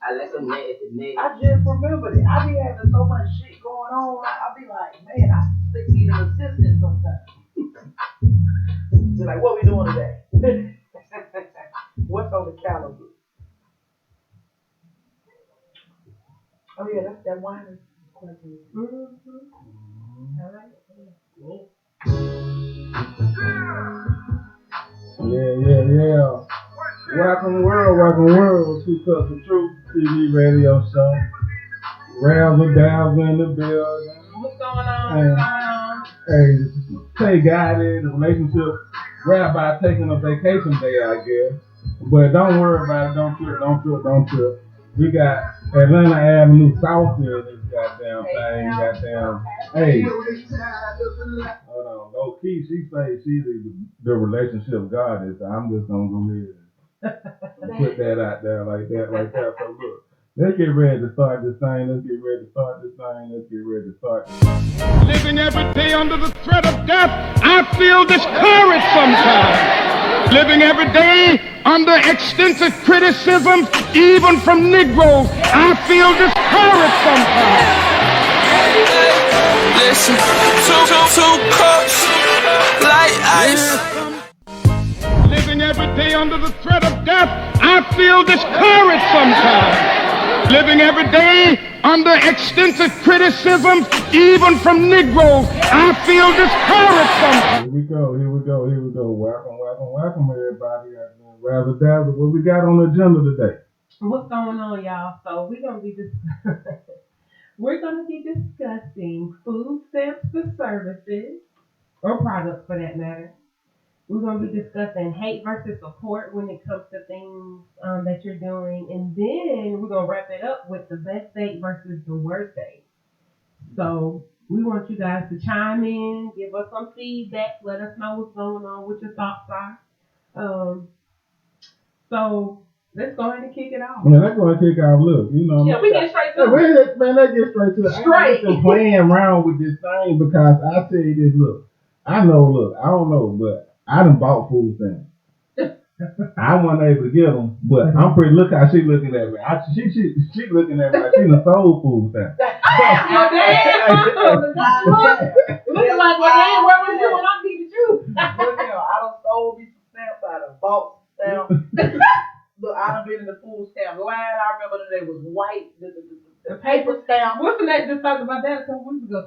I like some nasty. I just remembered it. I be having so much shit going on. I be like, man, I think need an assistant sometimes. Just like, what we doing today? What's on the calendar? Oh yeah, that's that wine. Mm-hmm. I like it. Yeah. Welcome world. Two Cups of Truth TV radio show. Razzle dazzle in the building. What's going on? Hey, say God in the relationship. Rabbi taking a vacation day, I guess. But don't worry about it. Don't trip. We got Atlanta Avenue South here in this goddamn thing. Hey. Hold on. Low key, she say she's the relationship goddess. I'm just gonna go ahead and put that out there like that. So look, let's get ready to start this thing. Living every day under the threat of death, I feel discouraged sometimes. Living every day under extensive criticism, even from Negroes, I feel discouraged sometimes. Listen, two cups, like ice. Living every day under the threat of death, I feel discouraged sometimes. Living every day under extensive criticism, even from Negroes, I feel discouraged sometimes. Here we go. Welcome everybody. Razzle dazzle. What we got on the agenda today? What's going on, y'all? So we're gonna be discussing food stamps for services or products for that matter. We're going to be discussing hate versus support when it comes to things that you're doing. And then we're going to wrap it up with the best date versus the worst date. So we want you guys to chime in, give us some feedback, let us know what's going on, what your thoughts are. So let's go ahead and kick it off. Man, let's go ahead and kick off. Look, Yeah, we get straight to it. Man, let's get straight to it. Straight. I'm playing around with this thing because I tell you this, I don't know, but I done bought food stamps. I wasn't able to get them, but I'm pretty. Look how she looking at me. She looking at me like she done sold food stamps. Looking like, well, where was you when I needed you? I done sold me some stamps. I done bought some stamps. Look, I done been in the food stamp line. I remember that they was white. The paper stamp. Wasn't that just talking about that a couple weeks ago?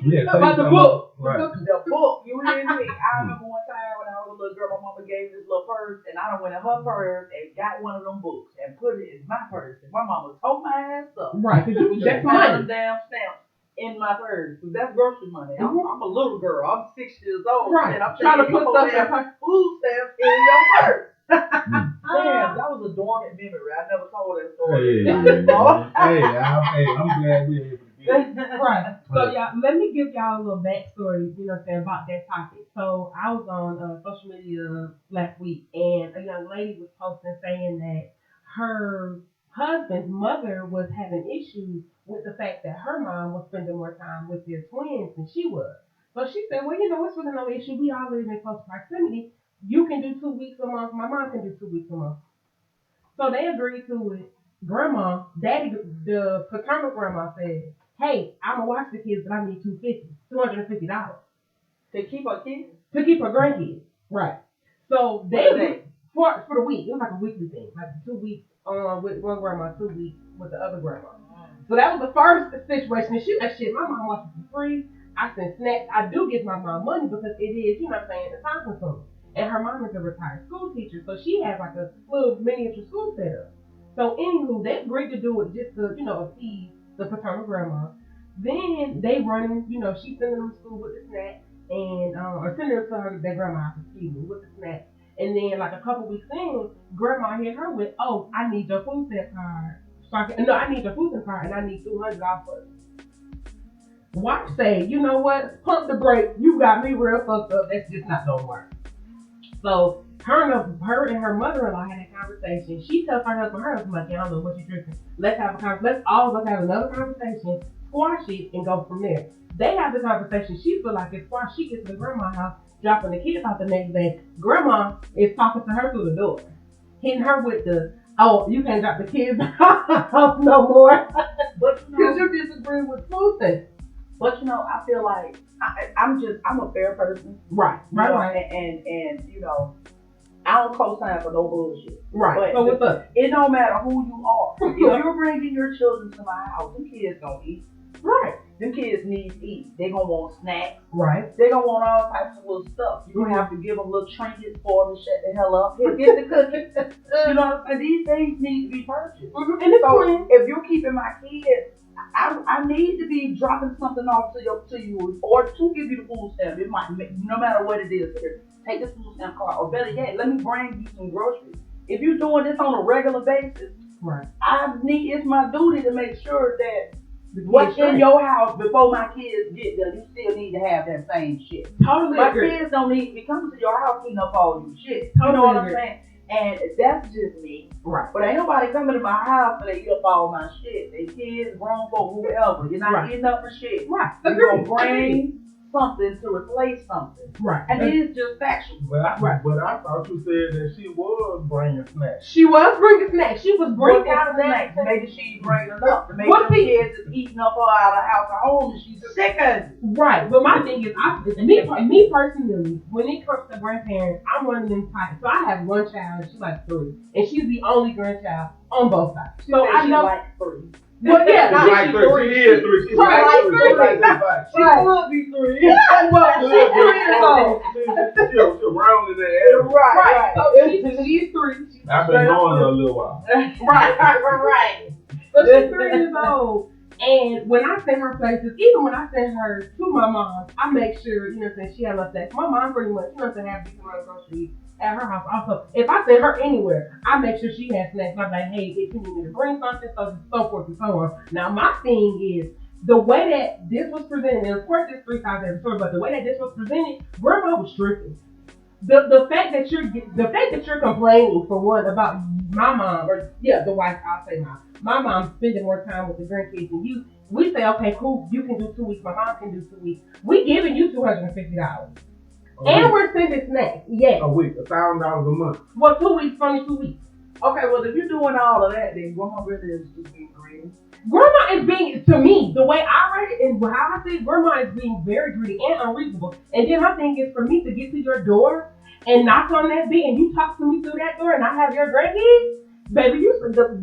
Yeah, about the book. Right. The book. You hear me? I remember one time when I was a little girl, my mama gave me this little purse, and I done went in her purse and got one of them books and put it in my purse. And my mama told my ass up. Right, because you was just money. Damn stamps in my purse. Because that's grocery money. I'm a little girl. I'm 6 years old. Right. And I'm trying to put stuff in food stamps in your purse. Damn, that was a dormant memory. I never told that story. Hey, I'm glad we able to get it. Right. So y'all, let me give y'all a little backstory, about that topic. So I was on social media last week, and a young lady was posting saying that her husband's mother was having issues with the fact that her mom was spending more time with their twins than she was. So she said, well, it's really no issue. We all live in close proximity. You can do 2 weeks a month. My mom can do 2 weeks a month. So they agreed to it. Grandma, daddy, the paternal grandma said, hey, I'm going to watch the kids, but I need $250. To keep her kids? To keep her grandkids. Right. So they, for the week, it was like a weekly thing. Like 2 weeks with one grandma, 2 weeks with the other grandma. So that was the first situation. And she like, shit, my mom watches for free. I send snacks. I do give my mom money because it is, it's time consuming. And her mom is a retired school teacher, so she has like a little miniature school set up. So anywho, they agreed to do it just to, appease the paternal grandma. Then they running, she's sending them to school with the snack and or sending them to their grandma, with the snack. And then like a couple weeks in, grandma hit her with, oh, I need your food stamp card. I need your food stamp card and I need $200 for it. Watch say, you know what? Pump the brake. You got me real fucked up. That's just not gonna work. So her and her mother-in-law had a conversation. She tells her husband like, I don't know what you're drinking. Let's have a conversation. Let's all of us have another conversation, squash it, and go from there. They have the conversation. She feel like it's squash. She gets to the grandma's house, dropping the kids off the next day. Grandma is talking to her through the door, hitting her with the, Oh, you can't drop the kids off no more. But Because you disagree with food stamps. But I feel like I'm a fair person. Right. And I don't co-sign for no bullshit. Right. But so what's up? It don't matter who you are. If you're bringing your children to my house, them kids gonna eat. Right. Them kids need to eat. They gonna want snacks. Right. They gonna want all types of little stuff. You're gonna have to give them little trinkets for them to shut the hell up. Here, get the cookies. You know what I'm saying? These things need to be purchased. Mm-hmm. And So if you're keeping my kids, I need to be dropping something off to you or to give you the food stamp. It might, no matter what it is. Here, take this food stamp card, or better yet, let me bring you some groceries. If you're doing this on a regular basis, right, it's my duty to make sure that what's in your house before my kids get there, you still need to have that same shit. Totally My agree. kids don't need to be coming to your house eating up all your shit. Totally You know what agree. I'm saying? And that's just me. Right. But ain't nobody coming to my house and they eat up all my shit. They kids, grown folk, whoever. You're not eating up for shit. Right. You're going to bring something to replace something. Right. And it is just factual. But I thought you said that she was bringing snacks. She was bringing snacks. She was bringing out of snacks. Maybe she's bringing enough to make the kids is eating up her out of the house at home and she's sick of it. Right. But my thing is, me personally, when it comes to grandparents, I'm one of them types. So I have one child and she's like 3. And she's the only grandchild on both sides. So I know. Like 3. Well, yeah, She's like 3. She is 3. She's like 3. She could be 3. Well, she's 3 years old. She's round in the air. Right. So she's 3. I've been knowing her a little while. Right. So she's 3 years old. And when I send her places, even when I send her to my mom, I make sure, she has enough snacks. My mom pretty much, have decent amount of groceries at her house. Also, if I send her anywhere, I make sure she has snacks. I'm like, hey, if you need me to bring something, so forth and so on. Now, my thing is, the way that this was presented, and of course, there's 3 times every story, but the way that this was presented, grandma was tripping. The fact that you're complaining, for one, about my mom, or the wife, I'll say my mom spending more time with the grandkids than you. We say, okay, cool, you can do 2 weeks, my mom can do 2 weeks. We giving you $250. And we're sending snacks. Yes. A week, $1,000 a month. Well, 2 weeks, only 2 weeks. Okay, well, if you're doing all of that, then grandma really is just being greedy. Grandma is being, to me, the way I read it and how I see it, grandma is being very greedy and unreasonable. And then my thing is for me to get to your door and knock on that bed and you talk to me through that door and I have your grandkids, baby,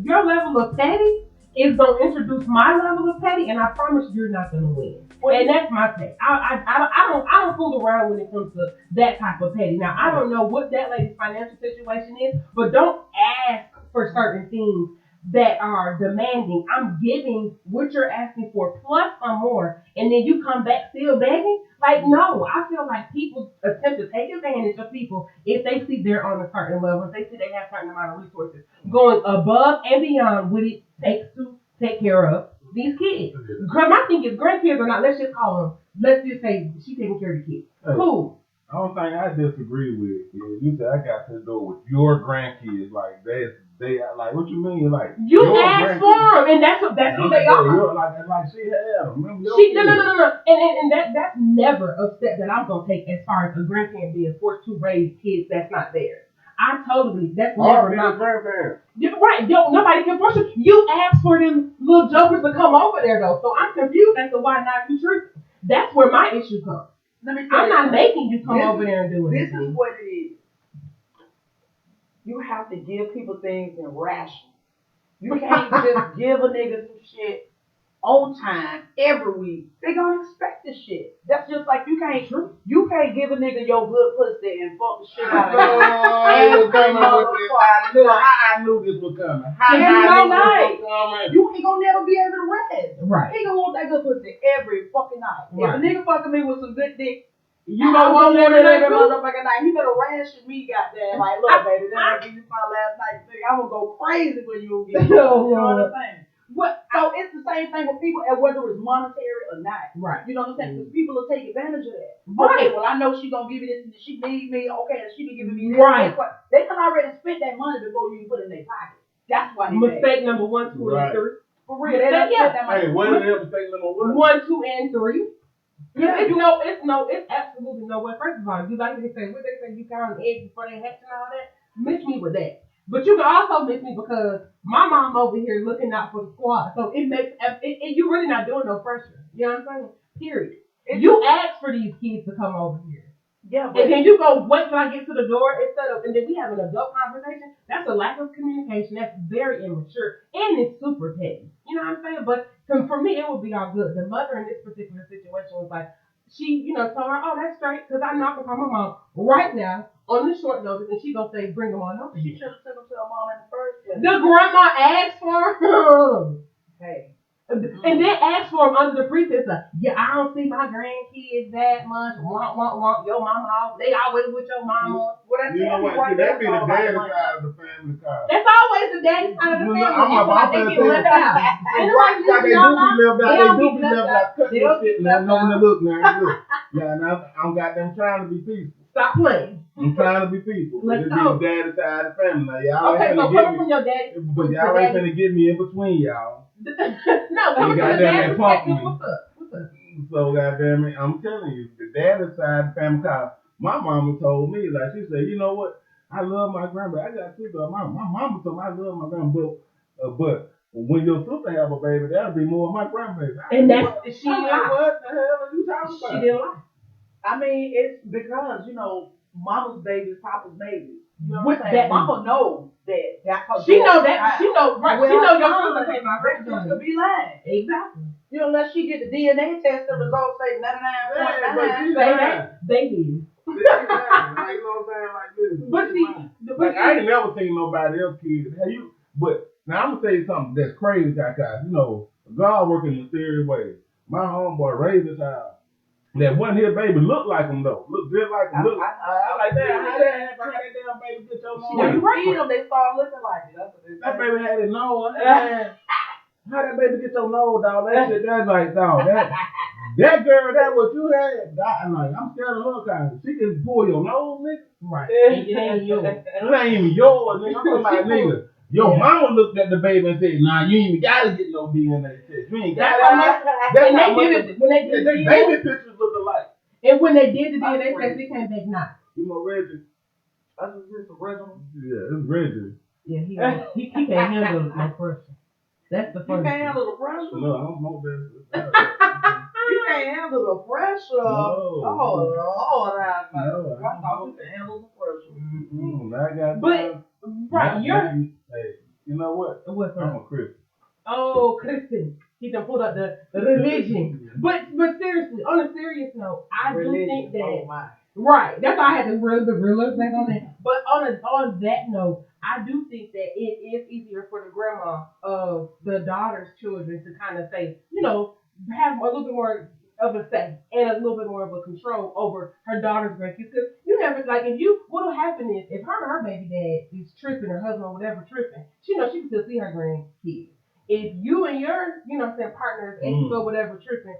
your level of petty is going to introduce my level of petty, and I promise you're not going to win. And that's my take. I don't fool around when it comes to that type of petty. Now, I don't know what that lady's financial situation is, but don't ask for certain things that are demanding. I'm giving what you're asking for plus some more, and then you come back still begging. Like, no, I feel like people attempt to take advantage of people if they see they're on a certain level, if they see they have a certain amount of resources, going above and beyond what it takes to take care of these kids. My thing is, grandkids are not, let's just call them, let's just say she's taking care of the kids. Hey, cool. The only thing I disagree with is you said I got to do with your grandkids. Like, they like, what you mean? Like, you asked for them, and that's who they are. Like she had them. No. And that's never a step that I'm going to take as far as a grandparent being forced to raise kids that's not theirs. That's never my grandparents. Right, nobody can force you. You asked for them little jokers to come over there, though. So I'm confused as to why not you treat them. That's where my issue comes. I'm not making you come over there and do it. This is what it is. You have to give people things in ration. You can't just give a nigga some shit on time every week. They gonna expect the shit. That's just like you can't give a nigga your good pussy and fuck the shit out of him. I knew this was coming. You ain't gonna never be able to rest. Right. He gonna want that good pussy every fucking night. Right. If a nigga fucking me with some good dick, you don't want that every motherfucking night. He better ration me, goddamn. Like, look, baby, then I give you my last night thing. I'm gonna go crazy when you get it. You know what I'm saying? So it's the same thing with people, and whether it's monetary or not. Right. You know what I'm saying? Because people will take advantage of that. Right. Okay, well, I know she gonna give me this, and she need me. Okay, and she be giving me this. Right. They can already spend that money before you put it in their pocket. That's why they mistake number 1, 2, and 3. For real, they don't spend that money. Hey, what is mistake number 1, 2, and 3. Yeah, it's absolutely no way. First of all, you like they say, what they say, you count eggs before they hatch and all that. Miss me with that. But you can also miss me because my mom over here looking out for the squad. So it makes you really not doing no pressure. You know what I'm saying? Period. You ask for these kids to come over here. Yeah, and then you go wait till I get to the door instead of, and then we have an adult conversation. That's a lack of communication. That's very immature and it's super petty. You know what I'm saying? But for me, it would be all good. The mother in this particular situation was like, she, told her, oh, that's straight, because I'm not gonna call my mom right now on the short notice, and she gonna say, bring them on over. She should have sent them to her mom in the first place. The grandma asked for him. Hey. And then ask for him under the pretense of, yeah, I don't see my grandkids that much. Want your mama out. They always with your mama. What I You know what? See, that be the daddy side of the family car. That's always the daddy side of the family. I'm about to say left out. And right, like they do be left out. They do be left out. Cut this shit now. Look. Yeah, now I'm got them trying to be peaceful. Stop playing. I'm trying to be peaceful. Let's This go. be the daddy side of the family. Now, y'all Okay, ain't so finna get coming from me. your daddy. But y'all ain't finna get me in between y'all. No, coming from your daddy. What's up? So goddamn it, I'm telling you, the daddy side of the family car. My mama told me, like she said, you know what? I love my grandbaby. I got two daughters. My mama told me I love my grandbaby, but when your sister have a baby, that'll be more of my grandbaby. And that's she lied. What the hell are you talking about? She didn't lie. I mean, it's because mama's baby is papa's baby. You know What what I'm saying? that Mama knows that. That's her She know daughter's that. child. She know right. Well, She know your her sister came out Her sister be lying. Exactly. Unless she get the DNA test, the results say 99.9. They did. Like, you know what I'm saying? Like this. But see, Like, I ain't never seen nobody else kids. But now I'm gonna tell you something that's crazy, guys. God working in mysterious ways. My homeboy raised his child. That wasn't his baby. Looked like him though. Looked just like him. I like that. How that happen? How that damn baby get your nose? When you feed them, they start looking like it. That's what they say. That baby had his nose. How that baby get your nose, dog? That shit, that's like, dog. That girl, that what you had. I'm scared of her kind. She can pull your nose, nigga. Right. It ain't yours. It ain't even yours, nigga. I'm talking about nigga. Your mama looked at the baby and said, nah, you ain't even gotta get no DNA test. You ain't gotta. When they did the baby pictures look alike. And when they did the DNA test, it came back not. You know Reggie? That's just original. Yeah, it's Reggie. Yeah, he can't handle no pressure. That's the You funny can't thing. handle the pressure. No, I don't know that. You can't handle the pressure. No. Oh, Lord, I No, I thought you could handle the pressure. I got But right, hey, you know what? What's I'm up? a Christian. Oh, Christian. He done pulled up the religion. But seriously, on a serious note, I do think that Oh my. right. That's why I had to reel the realers back on that. But on that note, I do think that it is easier for the grandma of the daughter's children to kind of say, have a little bit more of a say and a little bit more of a control over her daughter's grandkids. Because you never, what'll happen is if her baby dad is tripping, her husband or whatever tripping, she knows she can still see her grandkids. If you and your, partners, ex or whatever tripping,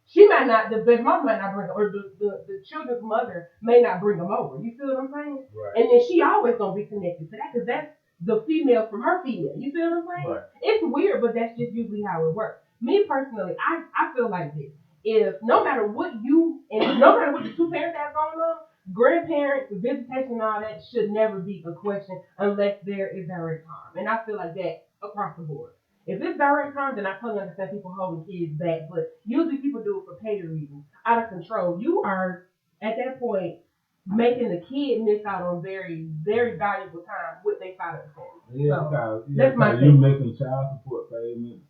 she might not, the baby mama might not bring them, or the children's mother may not bring them over. You feel what I'm saying? Right. And then she always gonna be connected to that because that's the female from her female. You feel what I'm saying? Right. It's weird, but that's just usually how it works. Me personally, I feel like this. If no matter what no matter what the two parents have going on, grandparents, visitation and all that should never be a question unless there is direct harm. And I feel like that across the board. If it's direct harm, then I totally understand people holding kids back. But usually people do it for petty reasons, out of control. You are, at that point, making the kid miss out on very, very valuable time with their side of the family. Yeah, so, that's my you thing. making child support payments.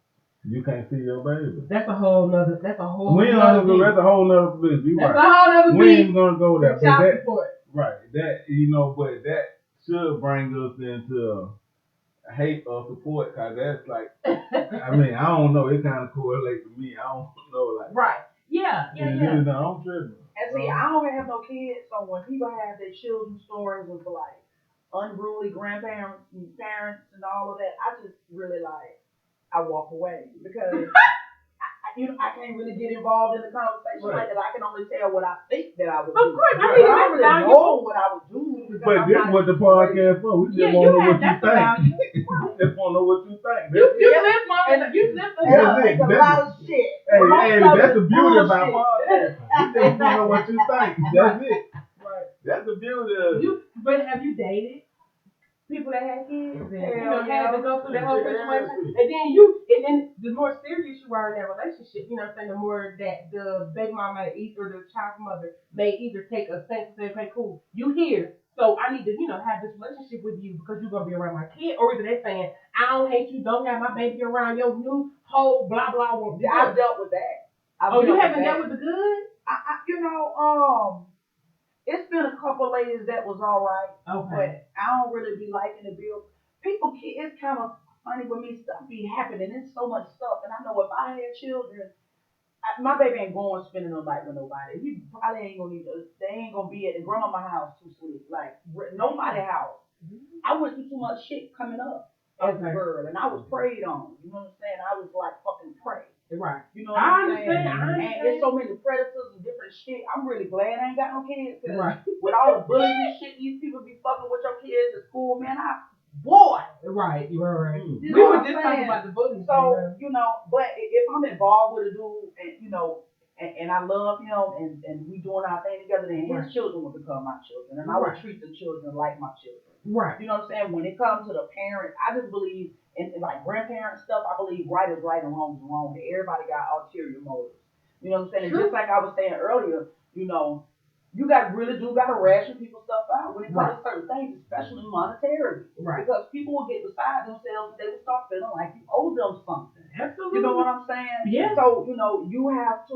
You can't see your baby. That's a whole nother. That's a whole. That's a whole nother business. That's a whole nother. We ain't gonna go there. But child that, support. right? That but that should bring us into hate or support, cause that's like, I mean, I don't know. It kind of correlates to me. I don't know, like. Right. Yeah. I'm tripping. And see, I don't have no kids, so when people have their children's stories of like unruly grandparents and parents and all of that, I just really I walk away because I can't really get involved in the conversation like that. I can only tell what I think that I would do. Of course, I don't really know what I would do. But this is what the podcast for. We just want to know what you think. We just want to know what you think. You live long enough. You live a lot of shit. Hey, that's the beauty about podcasts. We just want to know what you think. That's it. Right. That's the beauty of it. But have you dated people that had kids? had to go through that whole situation. Yeah. And then the more serious you are in that relationship, you know what I'm saying, the more that the baby mama or the child's mother may either take a stance and say, okay, cool, you here. So I need to, have this relationship with you because you're gonna be around my kid, or either they saying, I don't hate you, don't have my baby around your new whole blah blah. I've dealt with that. You haven't dealt with the good? It's been a couple ladies that was all right, Okay. but I don't really be liking the bill. It's kind of funny with me. Stuff be happening. It's so much stuff, and I know if I had children, my baby ain't going spending no night with nobody. He probably ain't gonna need to. They ain't gonna be at the grandma house too sweet, like nobody house. I went through too much shit coming up as a girl, and I was preyed on. You know what I'm saying? I was like fucking prey. Right. You know what I'm saying? I understand. And there's so many predators and different shit. I'm really glad I ain't got no kids. Right. With all the bullies and shit, these people be fucking with your kids at school, man. Right. You're right. You We know were what just I'm talking saying? about the bullying. So, but if I'm involved with a dude and I love him and we doing our thing together, then his children will become my children. And I will treat the children like my children. Right. You know what I'm saying? When it comes to the parents, I just believe in like grandparent stuff. I believe right is right and wrong is wrong. And everybody got ulterior motives. You know what I'm saying? And just like I was saying earlier, you really do got to ration people stuff out when it comes to certain things, especially monetarily. Right. Because people will get beside themselves and they will start feeling like you owe them something. Absolutely. You know what I'm saying? Yeah. So, you have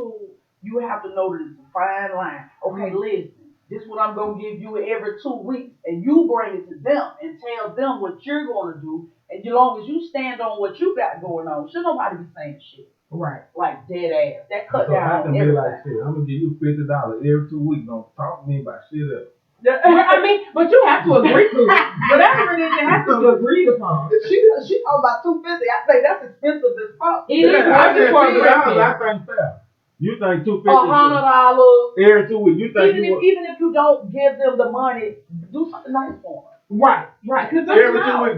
to know that it's a fine line. Okay, listen. This is what I'm going to give you every 2 weeks, and you bring it to them and tell them what you're going to do. And as long as you stand on what you got going on, should nobody be saying shit. Right. Like dead ass. That cut So I down can be everything. like, shit, I'm gonna give you $50 every 2 weeks. Don't talk to me about shit else. But you have to agree to it. Whatever it is, it has to be agreed upon. She talking about $250. I say that's expensive as fuck. It is. I just for a I think fair. You think $250 $100 every 2 weeks? You think even if you don't give them the money, do something nice for them. Right. every 2 weeks?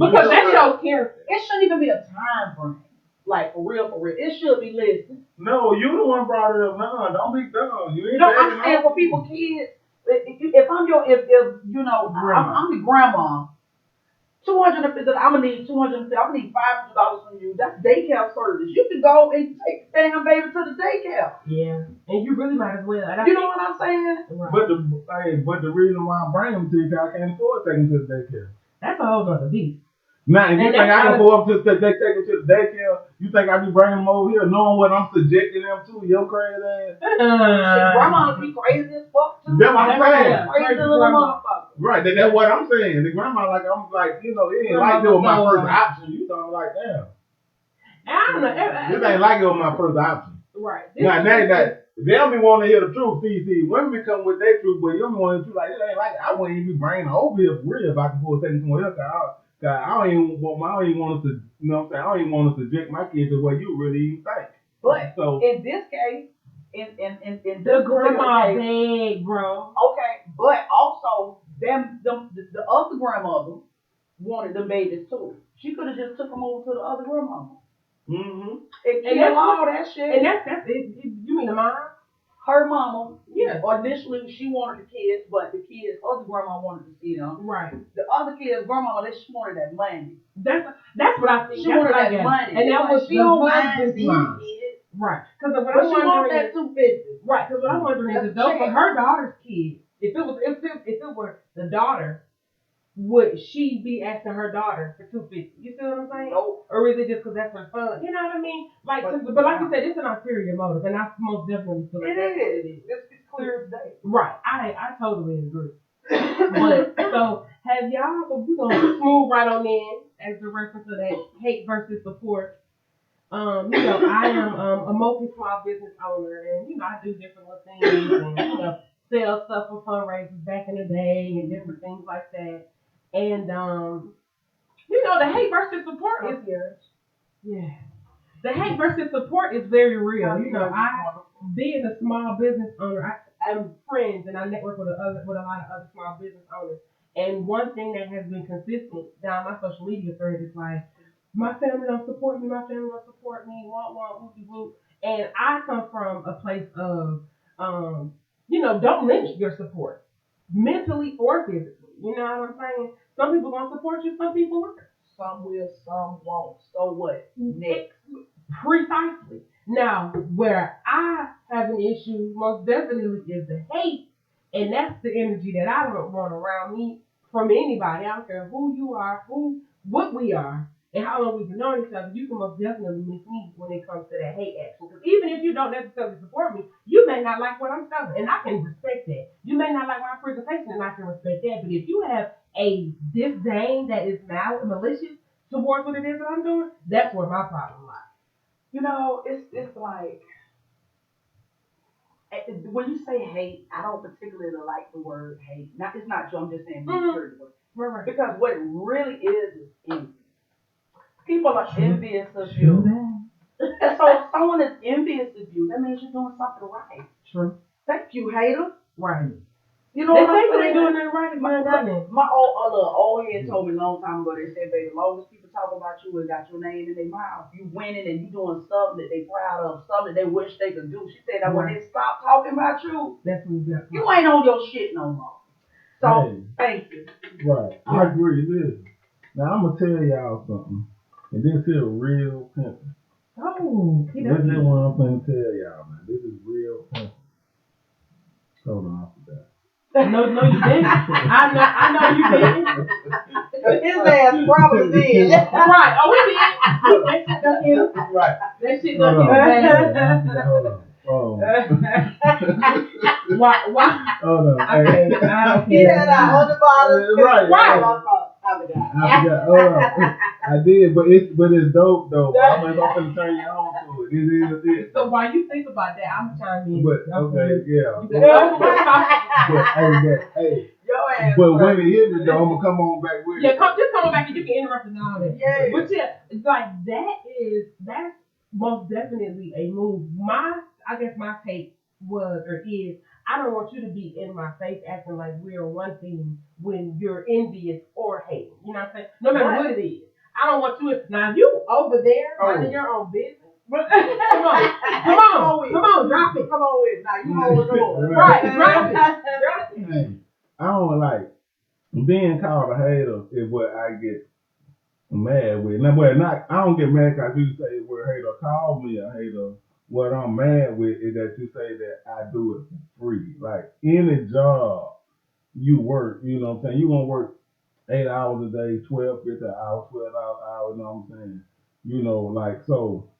Because that shows character. It shouldn't even be a time frame. Like for real. It should be listed. No, you the one brought it up. No, don't be dumb. You ain't. No, I'm saying for people, kids. If I'm I'm the grandma. $250. I'm gonna need $250. I'm gonna need $500 from you. That's daycare service. You can go and take the damn baby to the daycare. Yeah, and you really might as well. You know what I'm saying? Right. But the reason why I'm bringing them to you, because I can't afford taking them to the daycare. That's a whole other beast. Now, if you think I can afford to take them to the daycare, you think I be bringing them over here knowing what I'm subjecting them to? Your crazy ass. Grandmas be crazy as fuck too. That's what I'm saying. Crazy little motherfucker. Right, that's what I'm saying. The grandma, I'm like, it ain't like it was my first option. You talking like, damn. I don't know. This ain't like it was my first option. Right. Now, they'll be wanting to hear the truth. See, women be coming with their truth, but you don't want to like, it ain't like I wouldn't even be bringing her over here for real if I could afford taking someone else. I don't even want us to, you know what I'm saying? I don't even want to subject my kids to what you really even think. But so in this case, in the grandma big, bro. Okay, but also the other grandmother wanted the babies too. She could have just took them over to the other grandmother. Mm-hmm. And that's all that shit. And that's it. You mean the mom? Her mama, yeah. Initially she wanted the kids, but the kids, other grandma wanted to see them. Right. The other kids, grandma, she wanted that money. That's what I think. She wanted that money, and that was she don't mind seeing kids. Right. Because what I'm wondering is that $250. Right. Because what I'm wondering is, though for her daughter's kids, if it were the daughter, would she be asking her daughter for $250? You see what I'm saying? Nope. Or is it just because that's her son? You know what I mean? Like, but like you said, it's an ulterior motive, and I most definitely feel like it is. It's clear as day. Right. I totally agree. But so have y'all? So we're gonna move right on in as the reference to that hate versus support. I am a multi-small business owner, and I do different little things, and sell stuff for fundraisers back in the day, and different things like that. And the hate versus support is the hate versus support is very real. I being a small business owner, I'm friends and I network with a lot of other small business owners. And one thing that has been consistent down my social media thread is like, my family don't support me, whoop. And I come from a place of, don't limit your support, mentally or physically. You know what I'm saying? Some people gonna support you, some people aren't. some will, some won't. So what? Next. Precisely. Now, where I have an issue most definitely is the hate, and that's the energy that I don't want around me from anybody. I don't care who you are, what we are, and how long we've been knowing each other. You can most definitely miss me when it comes to that hate action. Because even if you don't necessarily support me, you may not like what I'm saying, and I can respect that. You may not like my presentation, and I can respect that. But if you have a disdain that is malicious towards what it is that I'm doing, that's where my problem lies. You know, it's like when you say hate, I don't particularly like the word hate. It's not true. I'm just saying Right. because what it really is envy. People are envious of you. And so if someone is envious of you, that means you're doing something right. True. Thank you, hater. Right. You know They what I'm say saying? they're doing that right. My old head told me a long time ago. They said, baby, as long as people talk about you and got your name in their mouth, you winning and you doing something that they proud of, something they wish they could do. She said that when they stop talking about you, that's what you got. You ain't on your shit no more. So thank you. Right, I agree. Listen, now I'm gonna tell y'all something, and this is real pimping. Oh, this is what I'm gonna tell y'all, man. This is real pimping. Hold on, I forgot. No, you didn't. I know you didn't. His ass probably did. Right. Oh, we did. That shit done hit. Right. That shit done hit. Hold on. Oh. Why? Hold on. Okay. He had that on the bottom. Right. I forgot. Hold on. I did, but it's dope though. I'm gonna turn you on to it. It is. So while you think about that, I'm trying to. But okay, yeah. Hey. Your ass. But when it hit me though, I'm gonna come on back with it. Yeah, just come on back and you can interrupt and all that. Yeah. But yeah, it's like that's most definitely a move. I guess my take was or is I don't want you to be in my face acting like we're one thing when you're envious or hating. You know what I'm saying? No matter what it is. I don't want you to, now if you over there running your own business. Come on, drop it. Come on with it. Now you hold the door. Right, drop it. Hey, I don't like being called a hater is what I get mad with. Now, I don't get mad because you say the word hater. Call me a hater. What I'm mad with is that you say that I do it for free. Like any job you work, you know what I'm saying? You gonna work 8 hours a day, 12, 15 hours, 12 hours, you know what I'm saying? You know, like so.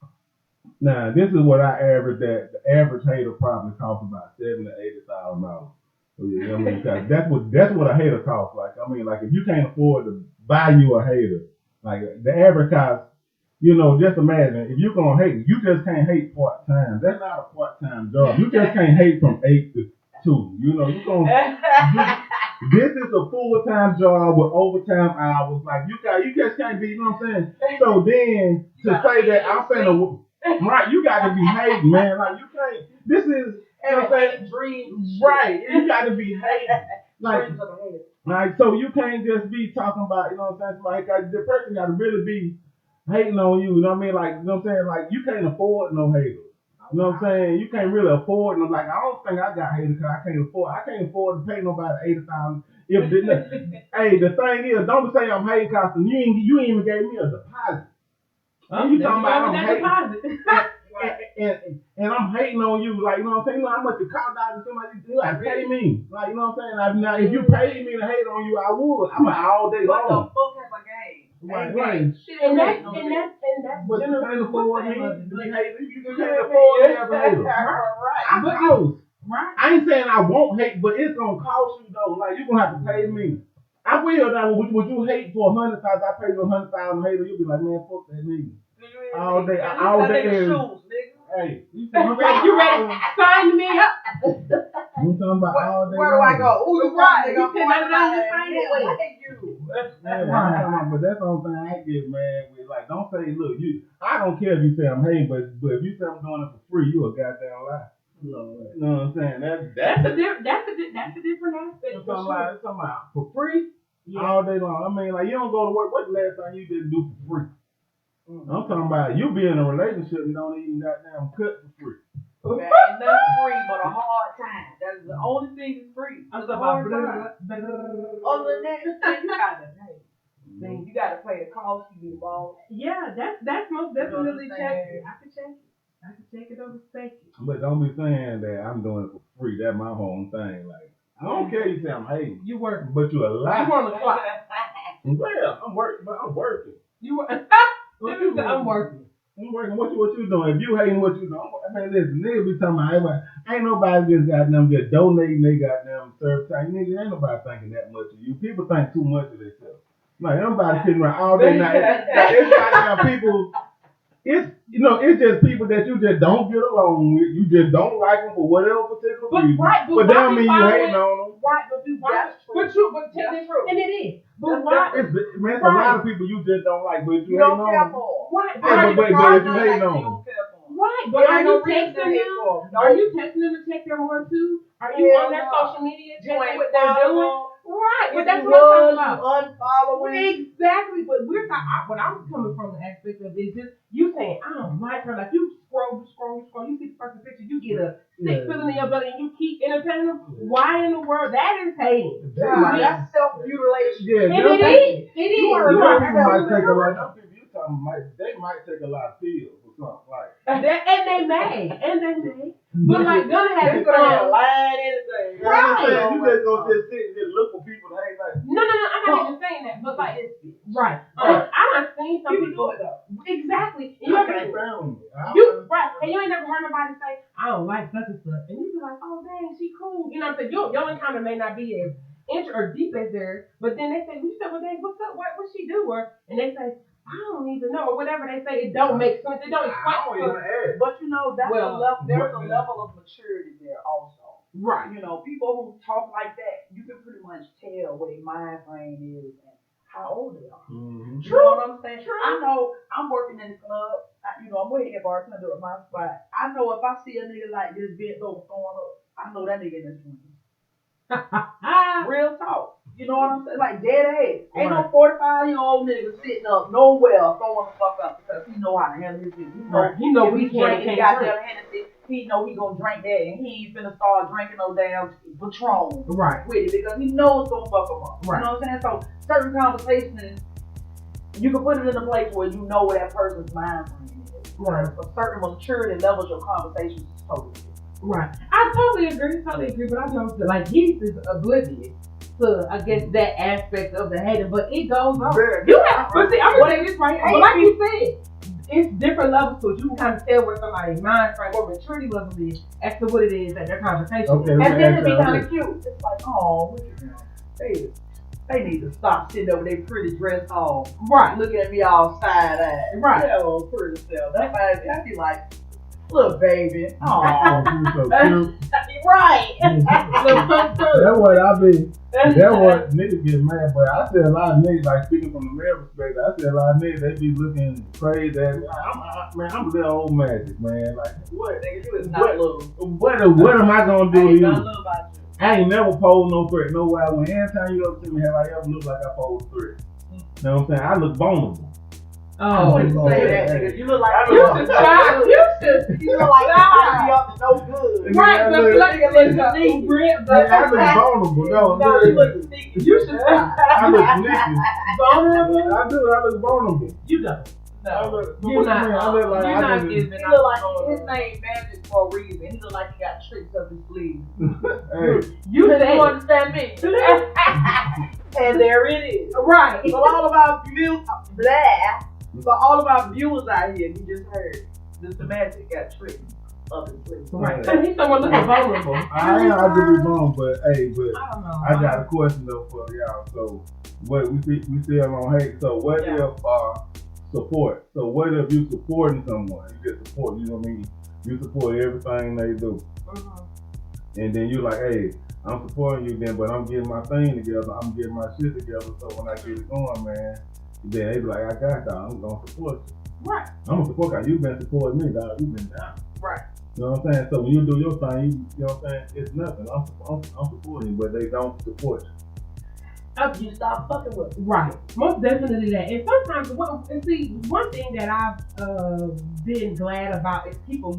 Now this is what I average. That the average hater probably costs about $70,000 to $80,000. You know what I mean? That's what a hater costs. Like I mean, like if you can't afford to buy you a hater, like the average cost. You know, just imagine if you're gonna hate, you just can't hate part time. That's not a part time job. You just can't hate from 8 to 2. You know, this is a full time job with overtime hours. Like you just can't be. You know what I'm saying? So then to say that I'm saying right, you got to be hating, man. Like you can't. This is you know what I'm saying? Dreams. Right, you got to be hating. Like so you can't just be talking about. You know what I'm saying? Like the person got to really be hating on you, know what I mean? Like, you know what I'm saying? Like, you can't afford no haters. You know what I'm saying? You can't really afford them. Like, I don't think I got haters because I can't afford to pay nobody $80,000. Hey, the thing is, don't say I'm hating because you ain't even gave me a deposit. You talking about I'm hating. And I'm hating on you, like, you know what I'm saying? You know how much it cost out to somebody to like pay me. Like, you know what I'm saying? Now, if you paid me to hate on you, I would. I'm all day long. What the fuck have a game? Right. Shit, and that's but you can't afford me. You can't afford me as a hater. Right. I close. Right. I ain't saying I won't hate, but it's gonna cost you though. Like you're gonna have to pay me. I will now. Would you hate for 100,000? I pay you 100,000 hater. You'll be like, man, fuck that nigga. All day. Shoes, nigga. Hey, you ready? Sign me up. You talking about all day? Where do I go? Who you right? Nigga, you but that's the only thing I get mad with. Like, don't say, look, I don't care if you say I'm hating, but if you say I'm doing it for free, you a goddamn lie. You know what I'm saying? That's a different aspect. It's talking about for free all day long. I mean, like you don't go to work. What's the last time you didn't do for free? I'm talking about you be in a relationship and don't even goddamn cut for free. Man, ain't nothing free but a hard time. That's the only thing that's free. I'm talking about other than that, you gotta pay. See, you gotta pay the cost. You be boss. Yeah, that's most definitely check it. I can check it. I can check it over spec it. But don't be saying that I'm doing it for free. That's my whole thing. Like, I don't care you say I'm hating. You work. But you a lie. You on the clock. Well, I'm working, but I'm working. I'm working. I'm working. What you doing? If you hating what you doing, I mean, listen, niggas be talking about, ain't nobody just goddamn just donating they goddamn service time. Nigga, ain't nobody thinking that much of you. People think too much of themselves. Like, everybody sitting around all day night. It's goddamn people. It's just people that you just don't get along with. You just don't like them for whatever particular reason. But that don't mean you hating on them. Right, but and it is. But why? Man, a lot of people you just don't like, but you hating on them. Right, but if you hating on them. Right, but are you texting them? Are you texting them to check their one too? Are you on their social media checking what they're doing? Right, but that's what I'm talking about. Unfollowing. Exactly, but what I'm coming from the aspect of is just you saying I don't like her. Like you scroll, you see the first picture, you get a sick feeling in your belly, and you keep entertaining them. Why in the world? That is hating. That's self-mutilation. Yeah, and it is. It is. They might take a lot of pills or something like. And they may. But like gonna have They're gonna lie anything. Right. You just gonna just sit and just look for people that ain't like. No, I'm not even saying that. But like, right. I've seen some people. Exactly. And I can't found right. And you ain't never heard nobody say, I don't like such and such. And you be like, oh dang, she cool. You know what I'm saying? Your encounter may not be as inch or deep as theirs, but then they say, you said, well, dang, what's up? What she do? And they say, I don't even know, or whatever they say, it don't make sense. It don't explain. But there's a level of maturity there also. Right. People who talk like that, you can pretty much tell what their mind frame is and how old they are. Mm-hmm. You know what I'm saying? True. I know I'm working in the club. I'm waiting at bartender at my spot. I know if I see a nigga like this bent over throwing up, I know that nigga in this room. Real talk. You know what I'm saying? Like dead ass. Ain't no 45-year-old nigga sitting up nowhere throwing the fuck up because he know how to handle his business. He know we can't goddamn Hennessy. He know he gonna drink that and he ain't finna start drinking no damn Patron with it because he knows it's gonna fuck him up. Right. You know what I'm saying? So certain conversations, you can put it in a place where you know where that person's mind frame is. Right. A certain maturity levels your conversations is totally different. Right. I totally agree, but I know that like he is oblivious to, I guess, that aspect of the hating, but it goes on. But see, I'm gonna say this right here. But like you said, it's different levels to it. You can kind of tell where somebody's mind frame or maturity level is as to what it is that their conversation. Okay, and then it'd be kind of cute. It's like, oh, they need to stop sitting over their pretty dress home. Right. Looking at me all side-eyed. Right. That old pretty self. I'd be like, little baby. Oh, so cute. Right. That's what I be. That's what niggas get mad. But I see a lot of niggas, like speaking from the male perspective, I see a lot of niggas, they be looking crazy. I'm a little old magic, man. Like, what? Nigga, you is not little. What am I gonna do to you? Nothing little about you. I ain't never posed no threat. No way. When anytime you ever see me, have I ever looked like I posed threat? You know what I'm saying? I look vulnerable. I wouldn't say that, nigga. You look like you look like somebody be up to no good. Right, but like a little grip, but I look vulnerable. No, you look sneaky. You should stop. I look sneaky. Vulnerable? I do. I look vulnerable. You don't. No. You're not. You're not He look like his name Magic for a reason. He look like he got tricks up his sleeve. Hey. You understand me? And there it is. Right. So all of our viewers, for all of our viewers out here, you just heard Mr. Magic got tricks up his sleeve. Right. So he's someone looking vulnerable. I do be wrong, but I don't know. I got a question though for y'all. So what we still on hate. So what if support? So what if you supporting someone? You just support. You know what I mean? You support everything they do, and then you like, hey, I'm supporting you then, but I'm getting my thing together. I'm getting my shit together. So when I get it going, man, then they be like, I got that. I'm gonna support you. Right. I'm gonna support you. You've been supporting me, dog. You've been down. Right. You know what I'm saying? So when you do your thing, you know what I'm saying? It's nothing. I'm supporting you, but they don't support you. You stop fucking with them. Right. Most definitely that. And sometimes, one thing that I've been glad about is people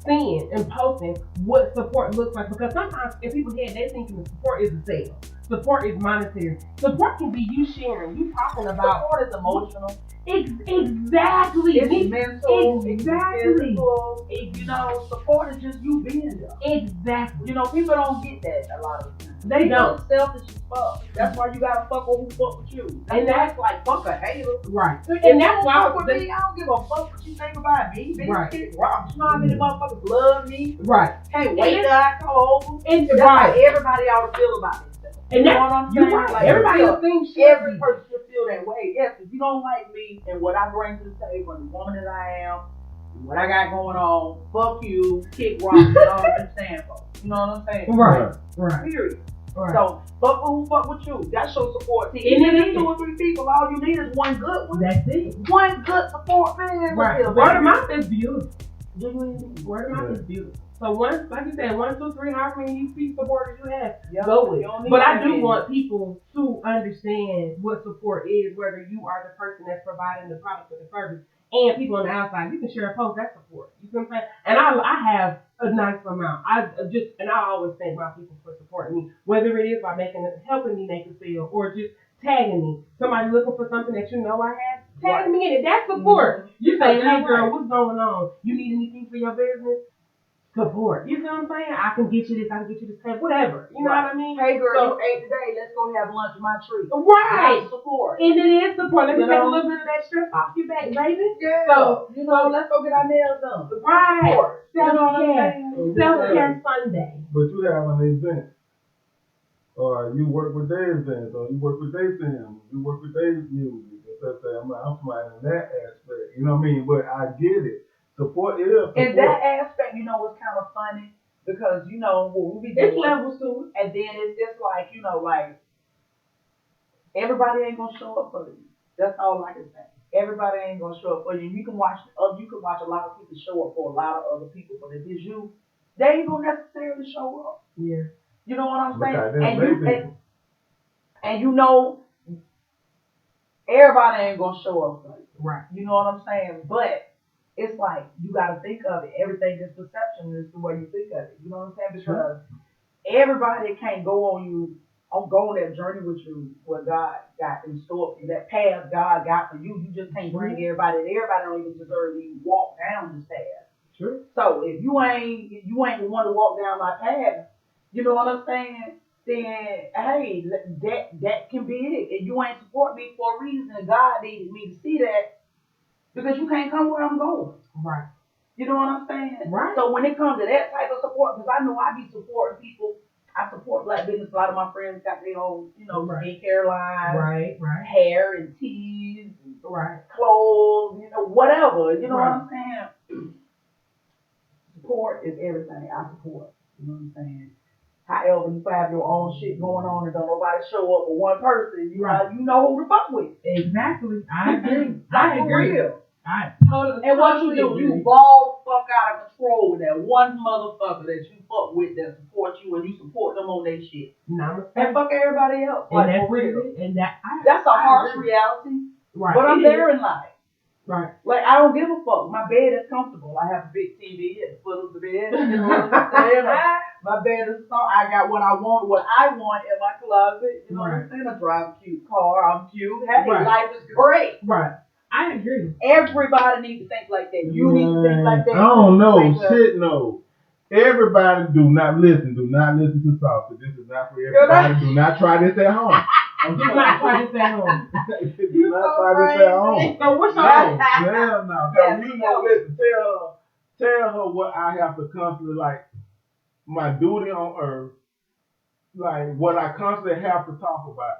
seeing and posting what support looks like, because sometimes in people's head they thinking the support is a sale. Support is monetary. Support can be you sharing, you talking about. Support is emotional. Exactly. It's mental. Exactly. It's physical. You know, support is just you being there. Exactly. You know, people don't get that a lot of the time. They don't. Selfish as fuck. That's why you gotta fuck with who fuck with you. And that's like fuck a hater. Right. And that's why with me, I don't give a fuck what you think about me. Bitch, right. Kick rocks. You know how many motherfuckers love me? Right. Can't wait till I come over. And that's right. how everybody ought to feel about themselves. And you know what I'm saying? Right. Like, everybody will think every person should feel that way. Yes, if you don't like me and what I bring to the table and the woman that I am, what I got going on, fuck you, kick rocks, and all that you stand for. You know what I'm saying? Right. Right. Period. Right. So, fuck who fuck with you. That's your support team. Even if it's 2 or 3 people, all you need is one good one. That's it. One good support, man. Right. Word of mouth is beautiful. Word of mouth is beautiful. So once, like you said, 1, 2, 3, however many supporters you have, yep. go with it. But I do want people to understand what support is, whether you are the person that's providing the product or the service, and people on the outside. You can share a post, that's support. You see what I'm saying? And I have a nice amount. I always thank my people for supporting me, whether it is by helping me make a sale or just tagging me. Somebody looking for something that you know I have, tag me in it. That's support. You say, hey girl, what's going on? You need anything for your business? Support. You know what I'm saying? I can get you this, whatever. You know what I mean? Hey girl, you ate today, let's go have lunch at my tree. Right. That's support. And it is support. Let me take a little bit of that stress off your back, baby. Yeah. So, let's go get our nails done. Right. Self-care. Self-care Sunday. But you have an event. Or you work with their events, or you work with their films, you work with their music. I'm smiling in that aspect. You know what I mean? But I get it. Support is support. In that aspect, it's kind of funny because what we be doing. It's levels to it. And then it's like like everybody ain't gonna show up for you. That's all I can say. Everybody ain't gonna show up for you. You can watch a lot of people show up for a lot of other people, but if it's you, they ain't gonna necessarily show up. Yeah. You know what I'm saying? And everybody ain't gonna show up for you. Right. You know what I'm saying? But it's like you gotta think of it. Everything is perception is the way you think of it. You know what I'm saying? Because everybody can't go on that journey with you, what God got in store for you, that path God got for you. You just can't bring everybody. Everybody don't even deserve to even walk down this path. Sure. So if you ain't the one to walk down my path, you know what I'm saying? Then hey, that can be it. And you ain't support me for a reason. God needed me to see that because you can't come where I'm going. Right. You know what I'm saying? Right. So when it comes to that type of support, because I know I be supporting people. I support black business. A lot of my friends got their own, skincare line, right, hair and teas, right, clothes, whatever. You know what I'm saying? Support is everything. I support. You know what I'm saying? However, you have your own shit going on and don't nobody show up for one person, you know who to fuck with. Exactly. I agree. I agree. I totally. And what you do, you ball the fuck out of control with that one motherfucker that you fuck with that supports you and you support them on their shit. And fuck everybody else. And that's real. And that's a harsh reality. Right. But I'm there in life. Right. Like, I don't give a fuck. My bed is comfortable. I have a big TV at the foot of the bed. You know what I'm saying? My bed is so I got what I want in my closet. You know what I'm saying? I drive a cute car. I'm cute. Hey, life is great. Right. I agree. Everybody needs to think like that. You need to think like that. I don't know. Shit, no. Everybody do not listen. Do not listen to Suaci. This is not for everybody. Do not try this at home. Do not try this at home. Do not try this at home. So what's your hell no. Listen, tell her what I have to constantly, like, my duty on earth, like, what I constantly have to talk about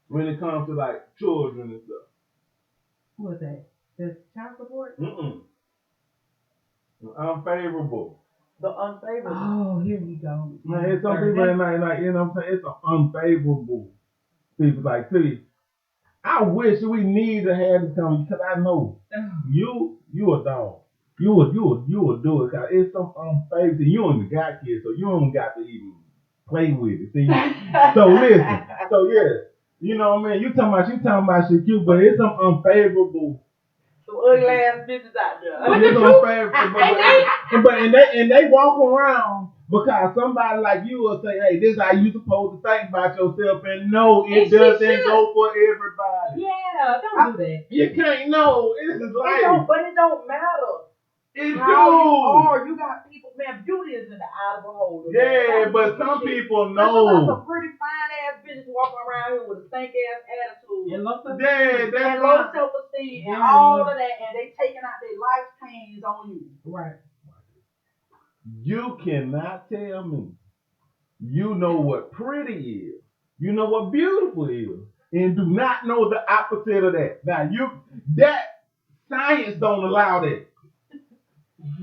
when it comes to, like, children and stuff. What's that? The child support? Unfavorable. The unfavorable. Oh, here we go. Man, it's some people that like, you know what I'm saying? It's an unfavorable. People like, see, I wish we need to have this conversation because I know you a dog. You will do it because it's some unfavorable. You don't even got kids, so you don't got to even play with it. See? So listen. So yeah. You know what I mean? You talking about shit cute, but it's some unfavorable. Some ugly ass bitches out there. It's unfavorable. And they walk around Because somebody like you will say, hey, this is how you supposed to think about yourself. And no, it And she doesn't should. go for everybody. Yeah, don't do that. You can't know. It is like, But it don't matter it how you do. are. You got people, man, beauty is in the eye of the beholder. Yeah, man. but some people But you got know. some pretty fine ass bitches walking around here with a stank ass attitude. And low self-esteem. Yeah, that's And low right. self-esteem and Yeah. all of that, and they taking out their life pains on you. Right. You cannot tell me you know what pretty is. You know what beautiful is. And do not know the opposite of that. Now that science don't allow that.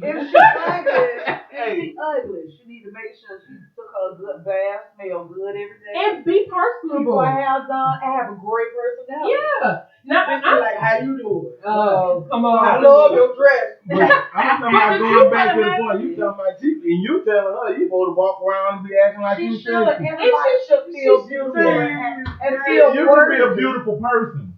If she's ugly, she need to make sure she took her good bath, smell good every day. And be Keep personable. her hair done and have a great personality. Yeah. Now, And be like, how you doing? come on. I love your dress. But I'm talking about going back to the point. You talking about you, and you telling her you supposed to walk around and be acting like She you should. sexy. Everybody should feel beautiful and feel You can be a beautiful person,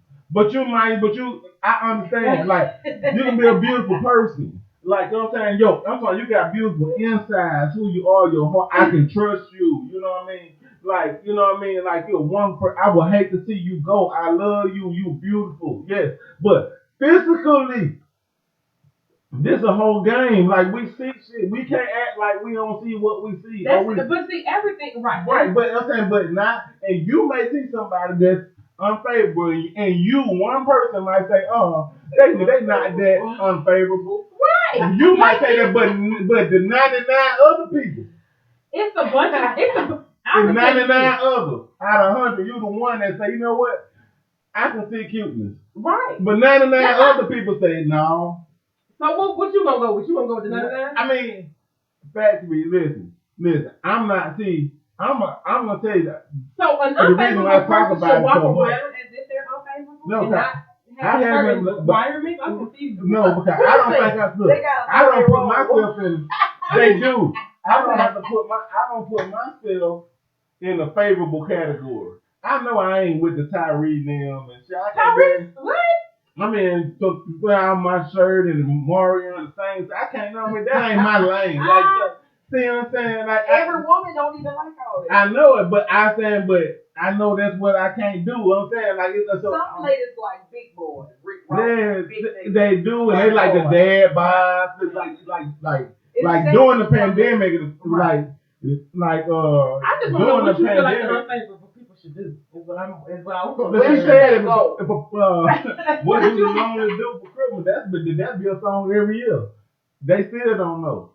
I understand. Like you can be a beautiful person. Like you know what I'm saying, I'm talking. You got beautiful insides. Who you are, your heart. I can trust you. You know what I mean? Like you know what I mean? Like you're one person. I would hate to see you go. I love you. You beautiful. Yes, but physically. This a whole game. Like we see shit. We can't act like we don't see what we see. But see everything right. But I'm saying, but not. And you may see somebody that's unfavorable, and you one person might say, "Oh, they not that unfavorable." Right. You might say that, but the 99 other people, it's a bunch of the 99 others out of 100, you the one that say, you know what? I can see cuteness. Right. But 99 other people say no. So what you gonna go with? You gonna go with the 99? I mean, factory. Listen. I'm not. See, I'm gonna tell you that. So an the reason why I unfavorable talk person about should it walk so much. around as if they're unfavorable No, and not have certain requirements. I'm confused. No, because I don't think I look. I don't put myself in. They do. I don't put myself in a favorable category. I know I ain't with the Tyree them and shit. Tyree, what? I mean, so wear out my shirt and Mario and the same. I can't know. I mean, that ain't my lane. Like, see what I'm saying? Like every woman don't even like all that. I know it, but I know that's what I can't do. I'm saying like it's so. Some ladies like big boys. They do, and they like the dad vibes. Like during the pandemic, I just want to know what you feel like the unfavorable people should do. Is what I want. But she said, what do the lonely do for Christmas? That'd be a song every year. They still don't know.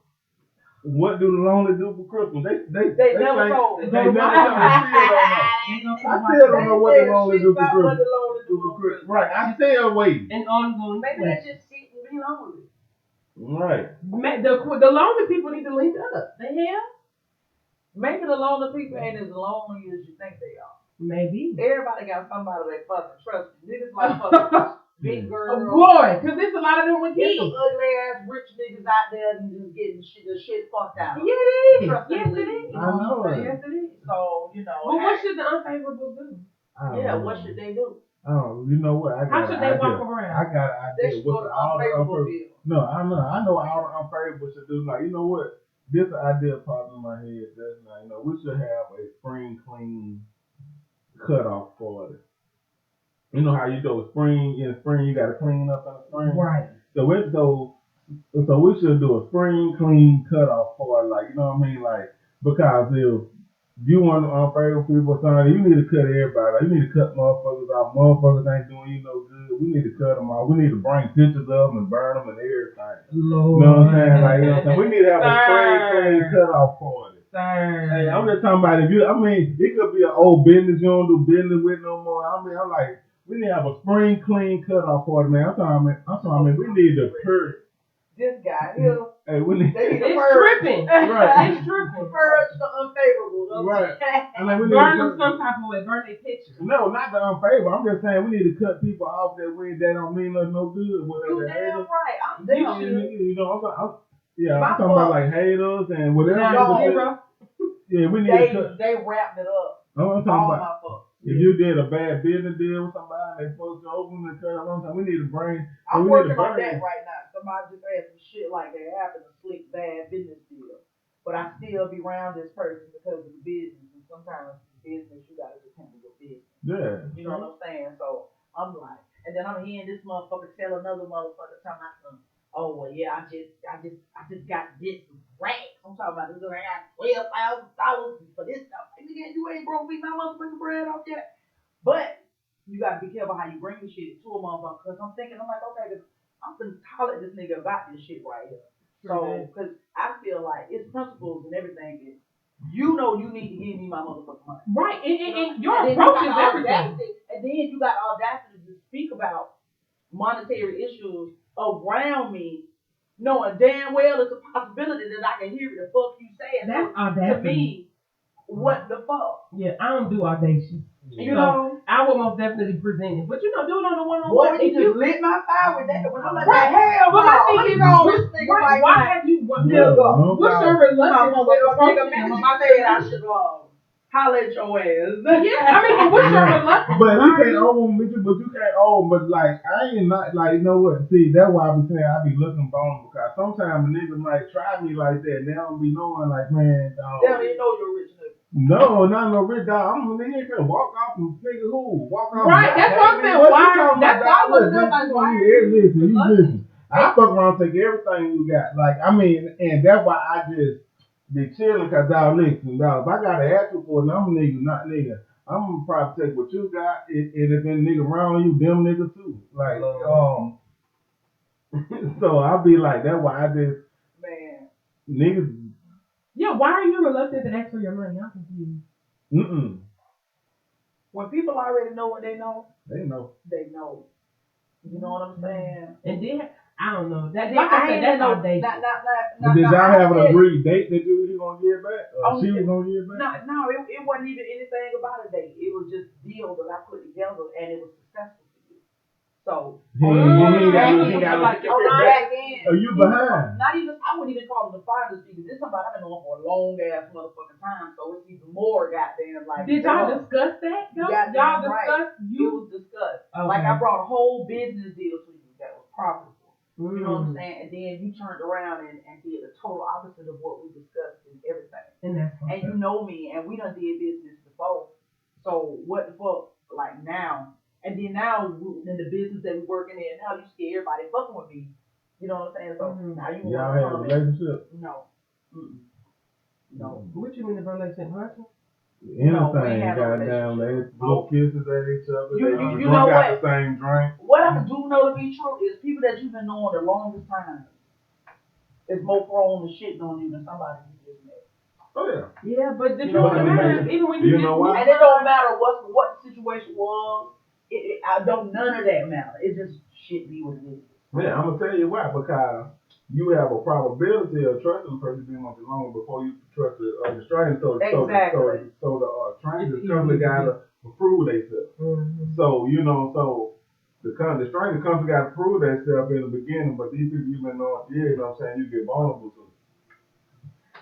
What do the lonely do for Christmas? They never told. They never told. I still don't know what the lonely do for Christmas. Right, I still waiting. And ongoing. Maybe they just sit and be lonely. Right. The lonely people need to link up. The hell? Maybe the lonely people ain't as lonely as you think they are. Maybe. Everybody got somebody they fucking trust. Niggas like fucking big girls. Oh boy, because there's a lot of them with There's kids. some ugly ass rich niggas out there and just getting the shit fucked out. Yeah, it is. Yes, it is. I know it. Yes, it is. So, Well, what should the unfavorable do? What should they do? Oh, you know what? How should they walk around? I got an idea. They should go to unfavorable bill. No, I know all the unfavorable should do. Like, you know what? This idea popped in my head just now. You know, we should have a spring clean cutoff party. You know how you do spring in the spring, you gotta clean up in the spring. Right. So we should do a spring clean cutoff party, like you know what I mean, like because if you want unfavorable people or something, you need to cut everybody. Like, you need to cut motherfuckers off. Motherfuckers ain't doing you no good. We need to cut them off. We need to bring pictures of them and burn them and everything. Lord. You know what I'm saying? Like, you know what I'm saying? We need to have a spring clean cutoff party. Hey, I'm just talking about it could be an old business you don't do business with no more. I'm like, we need to have a spring clean cutoff party, man. I'm talking, we need to purge. This guy here. Hey, we need It's tripping. Right. It's tripping. Purge the unfavorable. Right. I mean, we need Burn to them some type of way. Burn their pictures. No, not the unfavorable. I'm just saying we need to cut people off that don't mean us no good. You Whatever. damn right. I'm down. You know, I'm talking about like haters and whatever. Yeah, we need to cut. They wrapped it up. I'm talking All about my fuck. if you did a bad business deal with somebody, they supposed to open the cut. We need to bring. I'm working on that right now. Somebody just had some shit like that happened, a slick bad business deal. but I still be around this person because of the business. And sometimes business, you gotta just handle your business. Yeah. You know what I'm saying? So I'm like, and then I'm hearing this motherfucker tell another motherfucker talking about something. Oh well, yeah, I just got this rack. I'm talking about this. I got $12,000 for this stuff. And nigga, you ain't broke me my motherfucking bread off yet. But you gotta be careful how you bring the shit to a motherfucker. Cause I'm thinking, I'm like, okay, I'm gonna holler at this nigga about this shit right here. So, cause I feel like it's principles and everything. Is, you know, you need to give me my motherfucking money. Right, and your approach is everything. And then you got audacity to speak about monetary issues around me, knowing damn well it's a possibility that I can hear the fuck you saying. That's audacity. To me, what the fuck? Yeah, I don't do audacious. You know, I would most definitely present it. But you know, do it on the one-on-one. Boy, you just lit my fire with that. When I'm like, right. hell, but my thing is, why have you, what's your reluctance with approaching him? I said I should holler at your ass. Yeah, I mean, but what's your reluctance? But you can't own, but you can't own, but like, I ain't not, like, you know what, see, that's why I be saying I be looking vulnerable, because sometimes a nigga might try me like that, and they don't be knowing, like, man, they don't even know you're rich nigga. No, not no rich dog. I'm a nigga finna walk off and nigga who? Walk off. Right, that's what I'm saying. Why? That's why I was like, why? Listen. I fuck around and take everything you got. Like, I mean, and that's why I just be chilling, cause dog, listen, dog, if I gotta ask you for it, I'm a nigga, not nigga. I'm gonna probably take what you got, and if any nigga around you, them niggas too. Like, so I be like, that's why I just, man, niggas. Yeah, why are you reluctant to ask for your money? I'm confused. When people already know what they know. They know. They know. You know what I'm saying? And then, I don't know. That, like I said, that's all day. Did y'all have an agreed date that you was going to get back? Or she was going to get back? No, it wasn't even anything about a date. It was just a deal that I put together, and it was successful for you. So, are you behind? Not even, I wouldn't even call it the finals because this is somebody I've been on for a long ass motherfucking time, so it's even more goddamn like. Did y'all discuss that? Y'all discussed? It was discussed. Okay. Like I brought a whole business deal to you that was profitable. You know what I'm saying? And then you turned around and did the total opposite of what we discussed and everything. And you know me, and we done did business before. So what the fuck? Like now. And then now, in the business that we're working in, now you see everybody fucking with me. You know what I'm saying? So now you y'all have a relationship? No. No. What you mean the relationship, huh? Anything, goddamn, they blow kisses at each other. You know what? The same drink. What I do know to be true is people that you've been knowing the longest time is more prone to shitting on you than somebody you just met. Oh yeah. Yeah, but the truth of the matter is, even when you know what? And it don't matter what the situation was. I don't none of that matter. It just shit be what it is. Man, I'm gonna tell you why, because you have a probability of trusting the person being on the loan before you trust the stranger. So the strangers come together to prove themselves. So the stranger comes together to prove themselves in the beginning, but these people you've been knowing for years, you know what I'm saying, you get vulnerable to.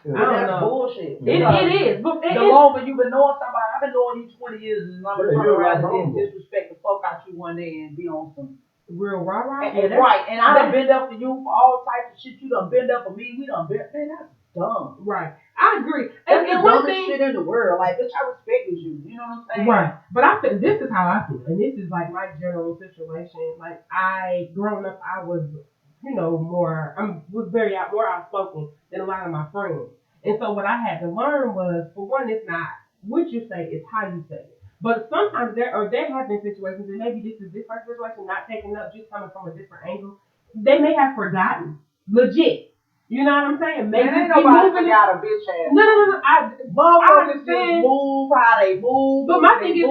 I don't know. Bullshit. It is. But the longer you've been knowing somebody, I've been knowing you 20 years, and I'm gonna turn around and disrespect the fuck out you one day and be on some real rah-rah. Right. And I done been up for you for all types of shit. You done been up for me. We done been. Man, that's dumb. Right. I agree. That's the dumbest shit in the world. Like, bitch, I respect you. You know what I'm saying? Right. But I feel this is how I feel, and this is like my general situation. Like growing up, I was, more outspoken than a lot of my friends. And so what I had to learn was, for one, it's not what you say, it's how you say it. But sometimes there have been situations, and maybe this is this first situation, not taken up, just coming from a different angle. They may have forgotten, legit. You know what I'm saying? Maybe ain't nobody forgot a bitch ass. No. I understand. Move how they move. But my thing is,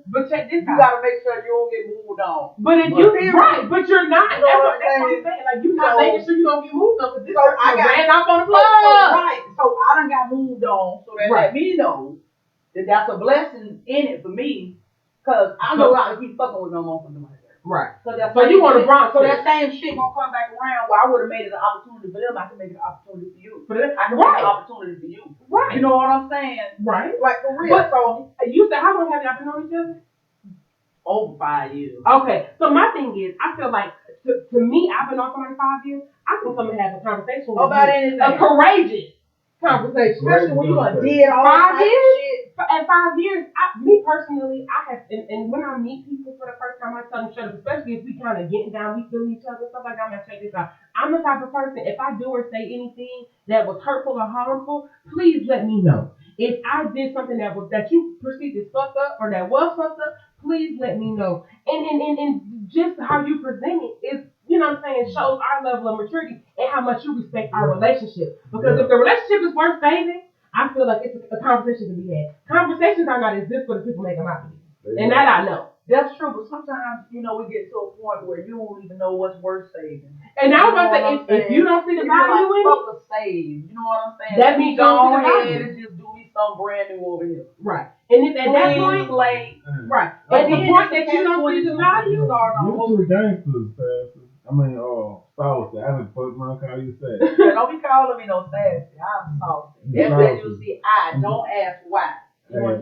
but check this out. You gotta make sure you don't get moved on. But if but you're not. That's what I'm saying. Like, you're not making sure you don't get moved on. Because this ran off on the plug. Right. So I done got moved on. So that let me know that that's a blessing in it for me. Because I know not to keep fucking with no motherfucker like that. Right. So you want to Bronx. So that same shit gonna come back around where I would have made it an opportunity for them. I can make it an opportunity for you. I can make it an opportunity for you. Right. You know what I'm saying? Right. Like, for real. But, so you said, how long have y'all been on each other? Over 5 years. Okay. So my thing is, I feel like, to me, I've been on somebody 5 years. I can come and have a conversation with about you. anything. Courageous conversation. Especially when you done did all 5 that shit. At 5 years, me personally, I have, and when I meet people for the first time, I tell them straight up, especially if we kind of getting down, we feeling each other, stuff like that. I'm gonna check this out. I'm the type of person, if I do or say anything that was hurtful or harmful, please let me know. If I did something that you perceived as fucked up or that was fucked up, please let me know. And just how you present it is, you know what I'm saying, shows our level of maturity and how much you respect our relationship. Because if the relationship is worth saving, I feel like it's a conversation to be had. Conversations are not as difficult as people make them out to be. And that I know. That's true, but sometimes, we get to a point where you don't even know what's worth saving. And I was about to say, if you don't see the value in it, fuck a save. You know what I'm saying? That means you don't see the value. And just do me something brand new over here. Right. And if at that point, right. At the point that you don't see the value, you two gangsters, Pastor. I mean, saucy. I didn't put my call you sassy. Don't be calling me no sassy. I'm saucy. Every you see, I don't ask why. You know what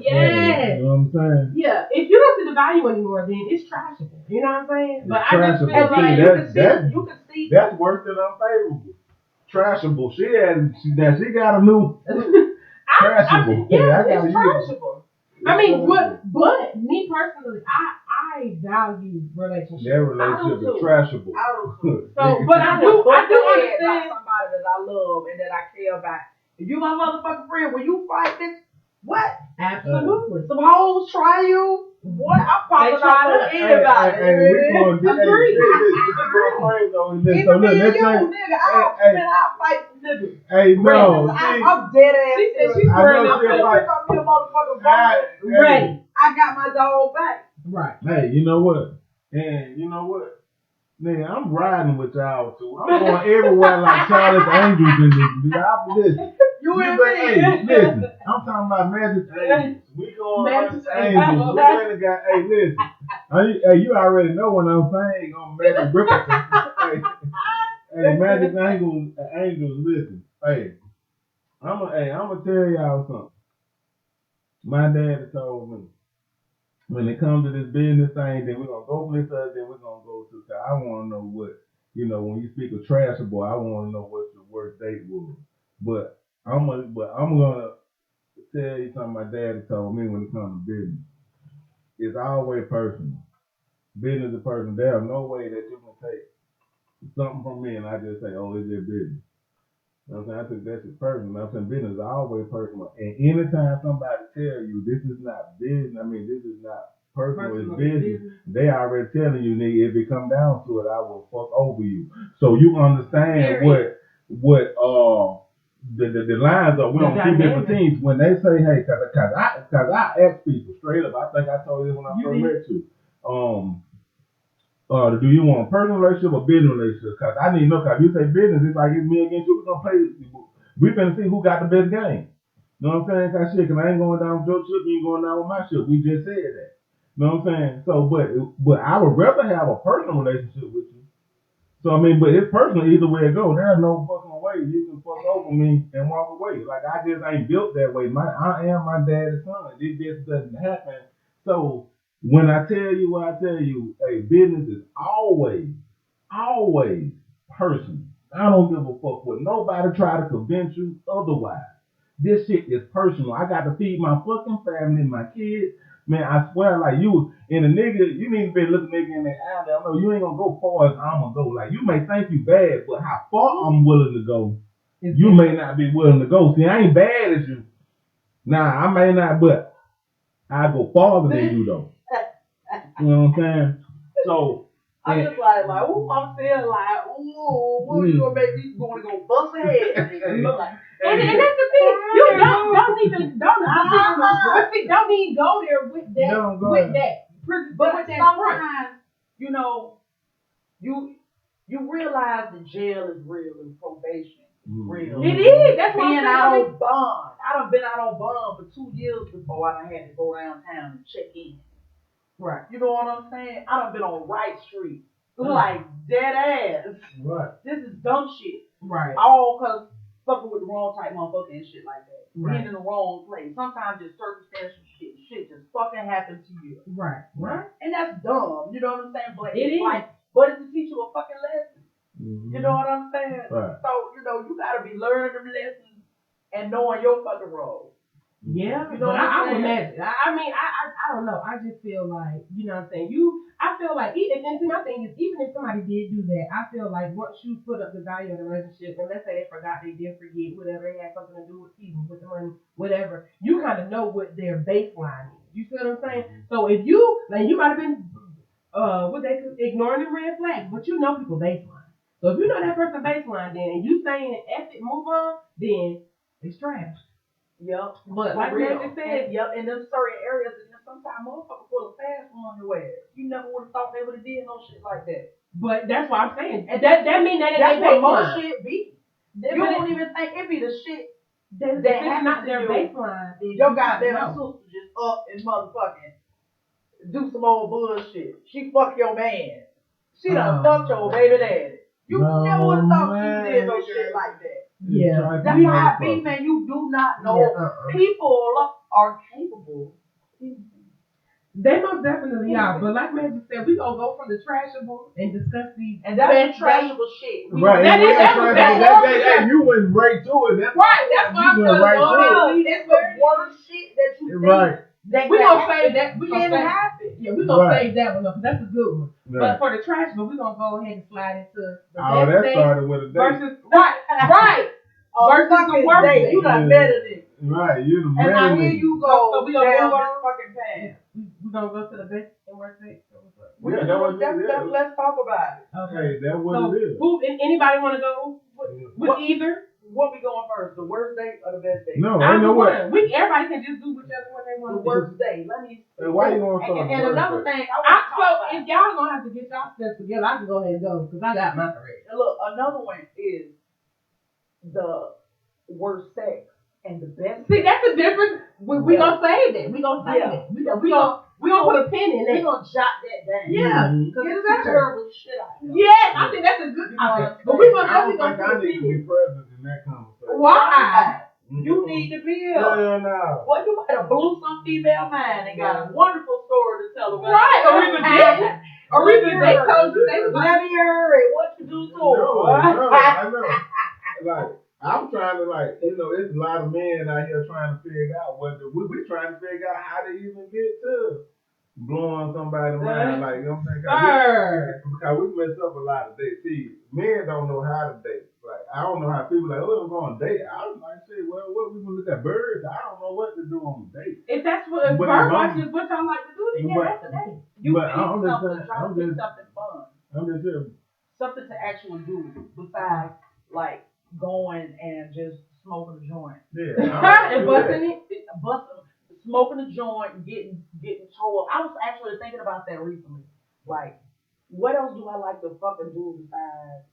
I'm saying? Yeah. If you don't see the value anymore, then it's trashable. You know what I'm saying? But I just feel like you can see that's worse than unfavorable. Trashable. She got a new trashable. It's trashable. I mean, but me personally, I value relationships. That relationship is trashable. So, but I do understand somebody that I love and that I care about. If you my motherfucking friend, when you fight, bitch, what? Absolutely. Some hoes try you. What? I'm popping out with anybody. Agree. Even me and you, nigga. I'll fight some niggas. Hey, no. I'm dead ass. She said she's wearing up. I'm a motherfucking bone. Ready. I got my dog back. Right. Hey, you know what? And you know what? Man, I'm riding with y'all too. I'm going everywhere like Charlie's Angels in this. After this. Listen, I'm talking about Magic Angels. We going Magic Angels. We really got, listen. You already know what I'm saying on Magic Griffin. Hey, Magic Angels, listen. Hey, I'm gonna tell y'all something. My dad told me, when it comes to this business thing, then we're gonna go from this other, then we're gonna go to. I want to know what, when you speak of trashable, I want to know what your worst date was. But I'm gonna tell you something my daddy told me when it comes to business. It's always personal. Business is personal. There's no way that you can take something from me and I just say, oh, it's your business. You know what I'm saying? I think that's just personal. I'm saying business is always personal. And anytime somebody tell you this is not business, this is not personal, it's business, they already telling you, nigga, if it come down to it, I will fuck over you. So you understand what the lines are. We're on two different teams. When they say, hey, cause I ask people straight up, I think I told you when I first met you, do you want a personal relationship or business relationship? Because I need to know, because you say business, it's like it's me against you. We're going to play, we're going to see who got the best game. You know what I'm saying? Because I ain't going down with your ship, you ain't going down with my ship. We just said that. You know what I'm saying? So, but I would rather have a personal relationship with you. So, but it's personal either way it goes. There's no fucking way you can fuck over me and walk away. Like, I just ain't built that way. I am my daddy's son. It just doesn't happen. So, when I tell you what I tell you, hey, business is always personal. I don't give a fuck what nobody try to convince you otherwise. This shit is personal. I got to feed my fucking family, my kids. Man, I swear, like you and a nigga, you need to be looking nigga in the eye. I know you ain't gonna go far as I'm gonna go. Like you may think you bad, but how far I'm willing to go, you may not be willing to go. See, I ain't bad as you. Nah, I may not, but I go farther than you though. You know what I'm saying? So I'm just like, ooh, I'm saying like, ooh, what you gonna make me want to go bust a head? And that's the thing. You don't even go there with that. But sometimes, you realize the jail is real and probation is real. It is. That's why being out on bond. I done been out on bond for 2 years before I done had to go downtown and check in. Right. You know what I'm saying? I done been on Wright Street. Like dead ass. Right. This is dumb shit. Right. All because fucking with the wrong type motherfucker and shit like that. Right. Being in the wrong place. Sometimes just circumstantial shit just fucking happens to you. Right. And that's dumb. You know what I'm saying? But it is. But it's to teach you a fucking lesson. Mm-hmm. You know what I'm saying? Right. So, you gotta be learning them lessons and knowing your fucking role. Yeah, You know but what I'm I would saying? imagine. I don't know. I just feel like, you know what I'm saying? I feel like, and see, my thing is, even if somebody did do that, I feel like once you put up the value of the relationship, and let's say they forgot, they did forget, whatever, it had something to do with people, with the money, whatever, you kind of know what their baseline is. You see what I'm saying? So if you, like, you might have been, ignoring the red flags, but you know people baseline. So if you know that person baseline, then, and you saying, F it, move on, then it's trash. Yep. But like Magic said, yep, in them certain areas, and sometimes motherfuckers pull a fast one on your ass. You never would have thought they would have did no shit like that. but that's what I'm saying. And that mean that That's they what most baseline. shit be. You don't even think it be the shit That happens not to their you. baseline. Your goddamn sister just up and motherfucking do some old bullshit. She fuck your man. She done fucked your baby daddy. You never would have thought she did no shit like that. Yeah. That's how I be, man. You do not know. People are capable. They most definitely are. But like Magic said, we gonna go from the trashable and discuss these. And that's trashable shit. Right. That you went right to it. That's right. That's why I'm right to it. That's the worst shit that you think. Right. We gonna save that. We Can't gonna happen. Yeah, we gonna save that one up. That's a good one. Right. But for the trash, we gonna go ahead and slide into the that day started with a date. versus right. Versus the worst day. You done better than. Right. You the and now here you go. So we gonna down move this on. fucking path. We gonna go to the best and worst day. Let's talk about it. Okay, that's what it is. Anybody want to go with either? What we going first? The worst date or the best date? No, I know what. Everybody can just do whichever one they want. The worst date. Let me. Why you want to start? And another thing, if y'all gonna have to get y'all steps together, I can go ahead and go because I got my three. Look, another one is the worst sex and the best. See, that's the difference. We gonna save it. We gonna save it. We gonna put a pin in it. We gonna jot that down. Yeah, because it's terrible shit out there. Yeah, I think that's a good topic. But we gonna definitely I gonna put a need pin to be in. present in that conversation. Why? You need to be here. No. Well, you might have blew some female mind and got a wonderful story to tell about. Right, or even did. Or even they told you they was let me hear it. What you do to her? I know. Like, I'm trying to, it's a lot of men out here trying to figure out we're trying to figure out how to even get to blowing somebody's mind. Like, you know what I'm saying? Because we mess up a lot of dates. See, men don't know how to date. Like, I don't know how people like, we're going to date. I was like, shit, well, what we going to look at birds? I don't know what to do on the date. If bird watching is what y'all like to do, then that's the date. You but pick something, try to pick something fun. I'm just saying. Something to actually do besides, like, going and just smoking a joint. Yeah. And busting it. Smoking a joint and getting towed. I was actually thinking about that recently. Like, what else do I like to fucking do besides,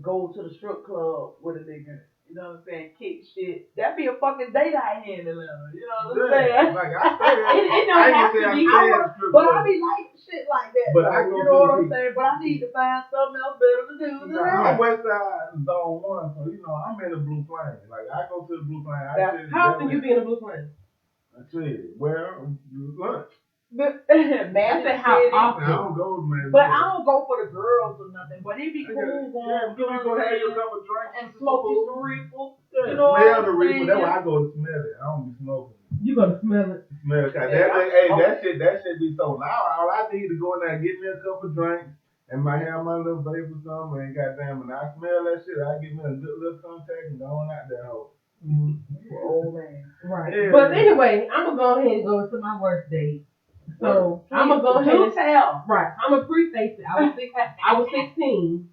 go to the strip club with a nigga? You know what I'm saying? Kick shit. That'd be a fucking date I ain't in Atlanta. You know what I'm saying? Like, it don't have to be. But I be like shit like that. But you know what I'm saying? But I need to find something else better to do than that. I'm West Side Zone 1, so I'm in the Blue Flame. Like, I go to the Blue Flame. How often you be in the Blue Flame? I tell you, lunch. But I said how often. I don't go, man. But I don't go for the girls or nothing. But it'd be cool going, go have your couple drinks and smoke some reefer. You know what I'm saying? That's why I go to smell it. I don't be smoking. You gonna smell it? Smell it. That shit be so loud. All I need to go in there and get me a couple drinks and might have my little vape or something. And goddamn, when I smell that shit, I get me a good little contact and going out there. Oh man. Right. Yeah. But anyway, I'm gonna go ahead and go into my worst date. So I'm gonna go ahead and tell. Right. I'm gonna preface it. I was 16,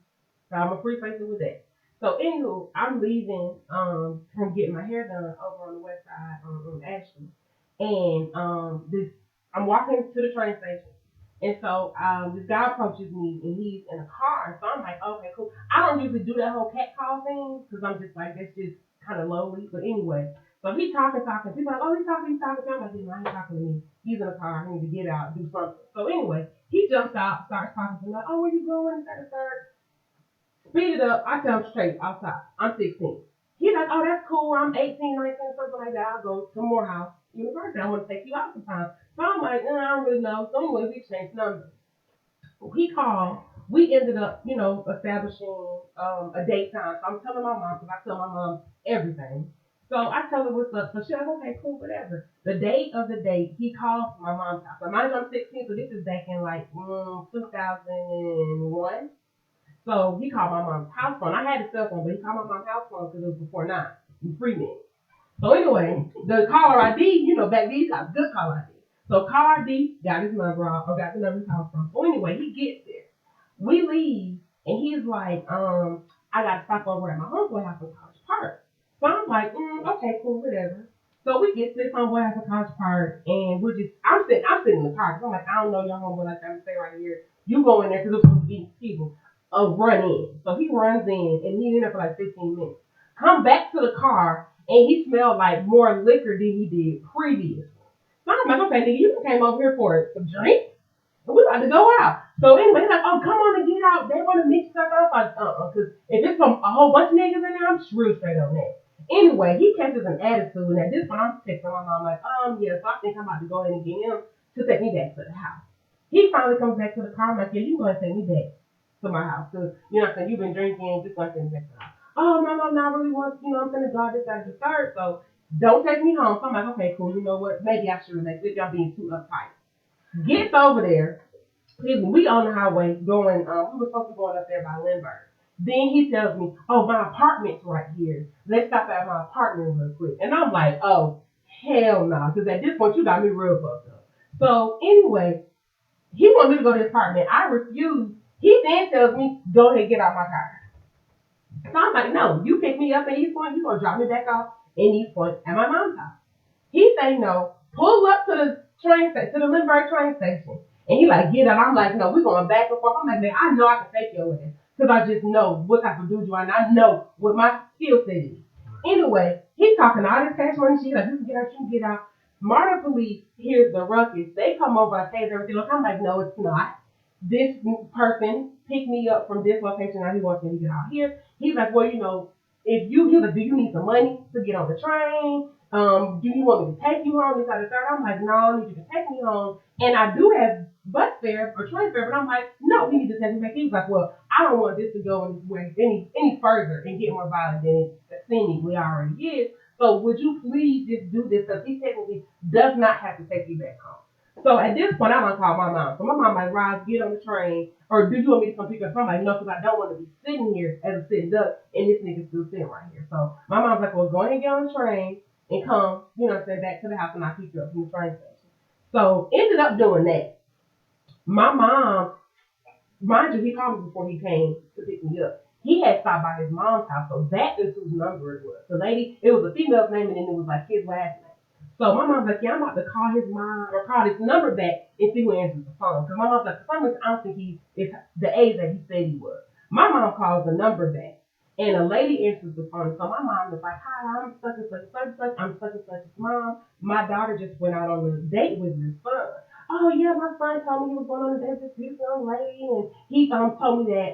so I'm gonna preface it with that. So anywho, I'm leaving from getting my hair done over on the west side on Ashley, and I'm walking to the train station, and so this guy approaches me and he's in a car. So I'm like, okay, cool. I don't usually do that whole cat call thing because I'm just like that's just kind of lonely. But anyway. So he's talking. He's like, oh, he's talking. I'm like, no, he ain't talking to me. He's in the car. I need to get out, do something. So anyway, he jumps out, starts talking to me, like, oh, where you going? Speed it up. I tell him straight, outside. I'm 16. He's like, oh, that's cool. I'm 18, 19, something like that. I'll go to Morehouse University. I want to take you out sometime. So I'm like, I don't really know. So anyway, we exchanged numbers. He called. we ended up, establishing a date time. So I'm telling my mom, because I tell my mom everything. So I tell her what's up. So she's like, okay, cool, whatever. The date of the date, he called my mom's house. So mind you, I'm 16, so this is back in like 2001. So he called my mom's house phone. I had a cell phone, but he called my mom's house phone because it was before 9, free minutes. So anyway, the caller ID, back then you got good caller ID. So caller ID, got his number off, or got the number of his house phone. So anyway, he gets there. We leave, and he's like, I got to stop over at my homeboy house in College Park. So I'm like, okay, cool, whatever. So we get to this homeboy house in College Park, and I'm sitting in the car. So I'm like, I don't know your homeboy, like I'm stay right here. You go in there because it's supposed to be people. Run in. So he runs in, and he's in there for like 15 minutes. Come back to the car, and he smelled like more liquor than he did previous. So I'm like, okay, nigga, you came over here for a drink? And we about to go out. So anyway, he's like, oh, come on and get out. They want to mix stuff up. Like, because if it's a whole bunch of niggas in there, I'm real straight on that. Anyway, he catches an attitude, and at this point, I'm texting my mom like, yeah, so I think I'm about to go ahead and get him to take me back to the house. He finally comes back to the car. I'm like, yeah, you go ahead and take me back to my house. Because, I'm saying, you've been drinking, just like that. Oh, no, not really want, I'm going to go this, that, and the third. So don't take me home. So I'm like, okay, cool. You know what? Maybe I should relax if y'all being too uptight. Gets over there. We on the highway going, we were supposed to be going up there by Lindbergh. Then he tells me, oh, my apartment's right here. Let's stop at my apartment real quick. And I'm like, oh, hell no. Because at this point, you got me real fucked up. So anyway, he wanted me to go to his apartment. I refused. He then tells me, go ahead and get out my car. So I'm like, no, you pick me up in East Point, you're going to drop me back off in East Point at my mom's house. He say no, pull up to the train station, to the Lindbergh train station. And he like, get out. I'm like, no, we're going back and forth. I'm like, man, I know I can take your ass. Because I just know what type of dude you are, and I know what my skill set is. Anyway, he's talking all this cash money. She's like, you can get out. Marta police hears the ruckus. They come over and say everything. I'm like, no, it's not. This person picked me up from this location. Now he wants me to get out here. He's like, well, if he's like, do you need some money to get on the train? Do you want me to take you home? This, that, and third. I'm like, no, I need you to take me home. And I do have bus fare or train fare, but I'm like, no, we need to take me back. He was like, well, I don't want this to go any further and get more violent than it seemingly already is. So would you please just do this? Because he technically does not have to take you back home. So at this point, I'm going to call my mom. So my mom like, Roz, get on the train. Or do you want me to come pick up? So I'm like, no, because I don't want to be sitting here as a sitting duck and this nigga's still sitting right here. So my mom's like, well, go ahead and get on the train and come, back to the house and I'll pick you up from the train station. So ended up doing that. My mom, mind you, he called me before he came to pick me up. He had stopped by his mom's house, so that is whose number it was. The lady, it was a female's name and then it was like his last name. So my mom's like, yeah, I'm about to call his mom or call his number back and see who answers the phone. Because my mom's like, for some reason, I don't think he's the age that he said he was. My mom calls the number back and a lady answers the phone. So my mom was like, hi, I'm such and such, I'm such and such mom. My daughter just went out on a date with your son. Oh yeah, my son told me he was going on a date with this young lady, and he told me that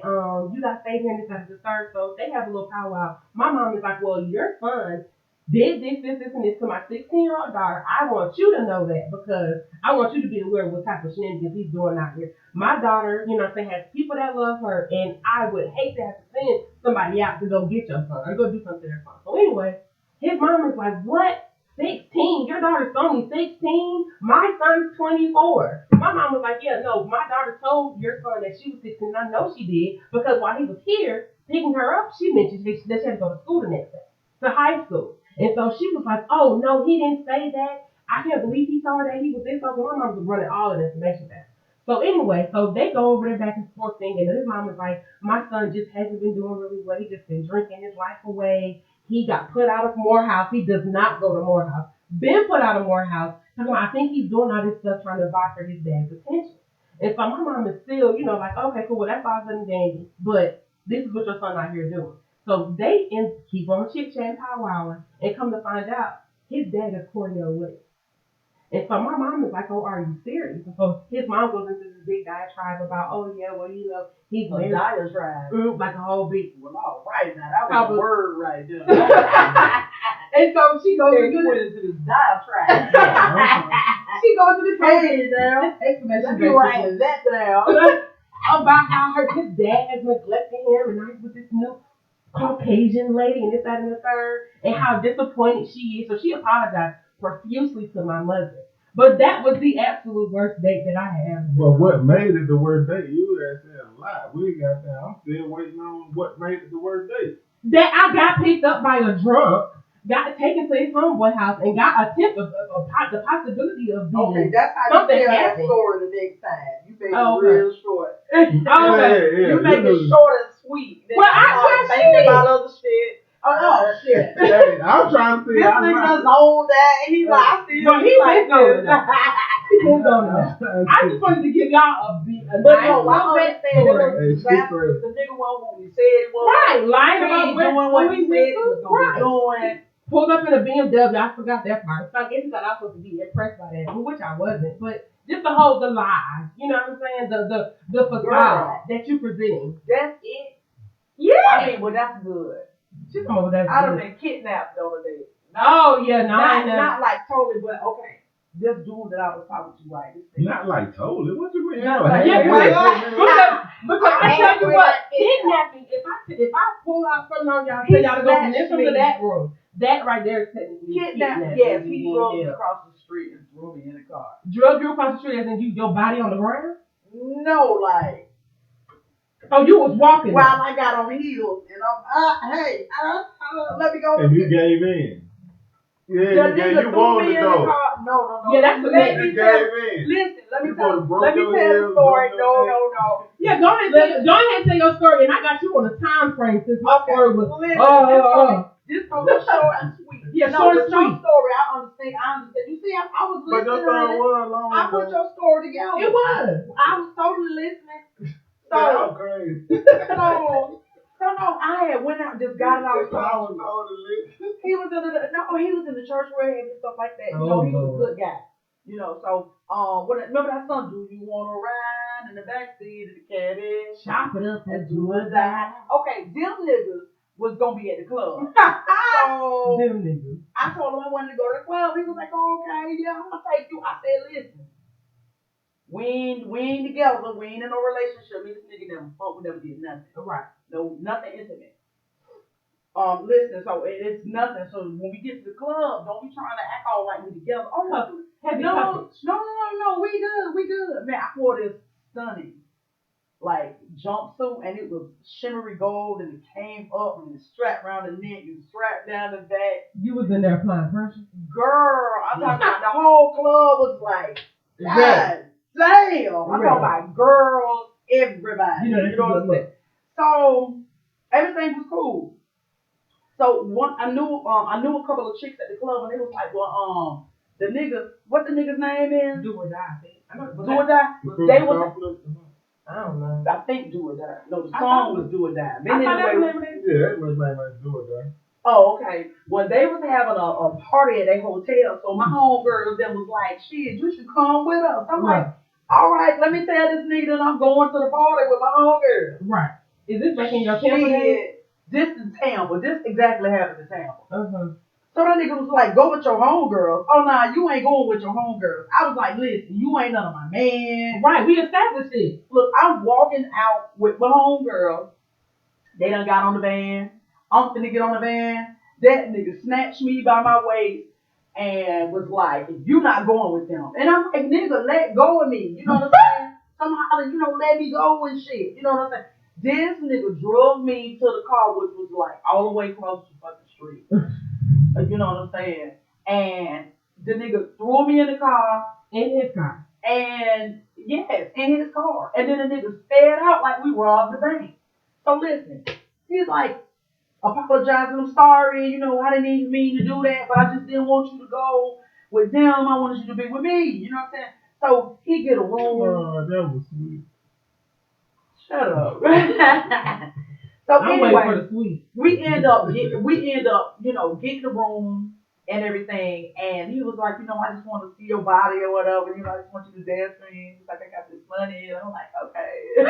you got to stay here and this, that, and the third. So they have a little powwow. My mom is like, well, your son did this, and this to my 16-year-old daughter. I want you to know that because I want you to be aware of what type of shenanigans he's doing out here. My daughter, has people that love her, and I would hate to have to send somebody out to go get your son or go do something to their son. So anyway, his mom is like, what? 16? Your daughter's only 16? My son's 24. My mom was like, yeah, no, my daughter told your son that she was 16. I know she did because while he was here picking her up, she mentioned that she had to go to school the next day, to high school. And so she was like, oh, no, he didn't say that. I can't believe he told her that he was this. So my mom was running all of the information back. So anyway, so they go over there back and forth thing. And his mom was like, my son just hasn't been doing really well. He just been drinking his life away. He got put out of Morehouse. He does not go to Morehouse. Been put out of Morehouse. I think he's doing all this stuff trying to vie for his dad's attention. And so my mom is still, like, okay, cool. Well, that's all good and dandy. But this is what your son out here doing. So they keep on chit-chatting, powwowing, and come to find out, his dad is Cornell Williams. And so my mom is like, oh, are you serious? And so his mom goes into this big diatribe about, oh, yeah, well, he's married. Diatribe. Like a whole big. Well, all right, now, that was a word right there. And so she goes into this diatribe. She goes to this Hey, now. exclamation. Let me write that down. about how his dad has neglected him and now he's with this new Caucasian lady and this, that, and the third, and how disappointed she is. So she apologized profusely to my mother. But that was the absolute worst date that I had. But what made it the worst date? You had said a lot. We got that. I'm still waiting on what made it the worst date. That I got picked up by a drunk, got taken to his homeboy house, and got a tip of the possibility of being Okay, that's how you something tell that happened. story the next time. You make it Okay. real short. Okay. You make it short and sweet. Then Well, you start thinking about other shit. Oh shit. Hey, I'm trying to see. This nigga done zoned that, and he's like, I see But he like been going this. now. He been going now. I just wanted to give y'all a But nice no, I little understand it was Hey, disastrous. The nigga wasn't who he said he was. right, lying about doing what he said he was right. gonna be doing. Pulled up in a BMW. I forgot that part. So I guess he thought I was supposed to be impressed by that, which I wasn't. But just to hold the lie, you know what I'm saying? The facade that you presenting. That's it. Yeah. I mean, well, that's good. She's over that. I done been kidnapped the other day. Oh yeah, no, I know. Not like totally, but okay. This dude that I was talking to, right? This thing. Not like totally. What you mean? Not like- Yeah, Wait, because I tell you what, kidnapping. If I pull out something on y'all, say y'all to go from this room to that room, that right there is technically Kidnapping. kidnapping. Yes, he drove me across the street and threw me in the car. Drug you across the street, as in your body on the ground. No, like. Oh, you was walking. While I got on heels and let me go. And you gave in. The Yeah, nigga you threw wanted me in though. the car. No. Yeah, that's the let You me tell. gave in. Listen, let me You tell. supposed to broke Let me your tell the heels, story. broke your No. Yeah, go ahead and tell your story, and I got you on a time frame since my story was. Listen, this was short and sweet. Yeah, No, short but and your sweet. story, I understand. You see, I was But your listening. thing honey. was long I put ago. your story together. It was. I was totally listening. Yeah, I'm So, crazy. no, I had went out, just got it out of I was the totally listening. He was in the church rag and stuff like that. You know, he was a good guy. You know, so remember that song, Do You Wanna Ride in the Backseat of the Caddy? Chop it up and Do do or it die. die. Okay, them niggas was gonna be at the club. So Them niggas. I told him I wanted to go to the club. He was like, oh, okay, yeah, I'm gonna take you. I said, listen, we ain't together. We ain't in no relationship. Me and this nigga never fuck. We never did nothing. Right. No, nothing intimate. Listen, so it's nothing. So when we get to the club, don't be trying to act all like we together. Oh, no, Heavy no, coverage. no, we good. Man, I wore this stunning, like, jumpsuit, and it was shimmery gold, and it came up, and it strapped around the neck, and strapped down the back. You was in there applying pressure. Girl, I'm talking about the whole club was like, God damn. I'm talking about girls, everybody. You know what I'm saying? So everything was cool. So I knew a couple of chicks at the club, and they was like, well, the nigga, what the nigga's name is? Do or die, I think. Do or Die. They was, I don't know. I think Do or Die. No, the song was Do or Die. I thought that was Yeah, that was like do it, though. Oh, okay. Well, they was having a party at their hotel, so my homegirls then was like, shit, you should come with us. I'm like, all right, let me tell this nigga that I'm going to the party with my homegirls. Right. Is this back in your Tampa days? Shit. This is Tampa. This exactly happened in Tampa. Uh-huh. So that nigga was like, go with your homegirls. Oh, nah, you ain't going with your homegirls. I was like, listen, you ain't none of my man. Right, we established it. Look, I'm walking out with my homegirls. They done got on the van. I'm finna get on the van. That nigga snatched me by my waist and was like, you not going with them. And I'm like, nigga, let go of me. You know what I'm saying? Somehow, let me go and shit. You know what I'm saying? This nigga drove me to the car, which was like all the way across the fucking street. You know what I'm saying? And the nigga threw me in the car. In his car. And yes, in his car. And then the nigga sped out like we robbed the bank. So listen, he's like, apologizing, I'm sorry, I didn't even mean to do that, but I just didn't want you to go with them. I wanted you to be with me. You know what I'm saying? So he get a room. Oh, that was sweet. Shut up. So I'm waiting for anyway, the sweet. we end up getting the room and everything, and he was like, I just want to see your body or whatever, I just want you to dance for me. He's like, I got this money, and I'm like, okay.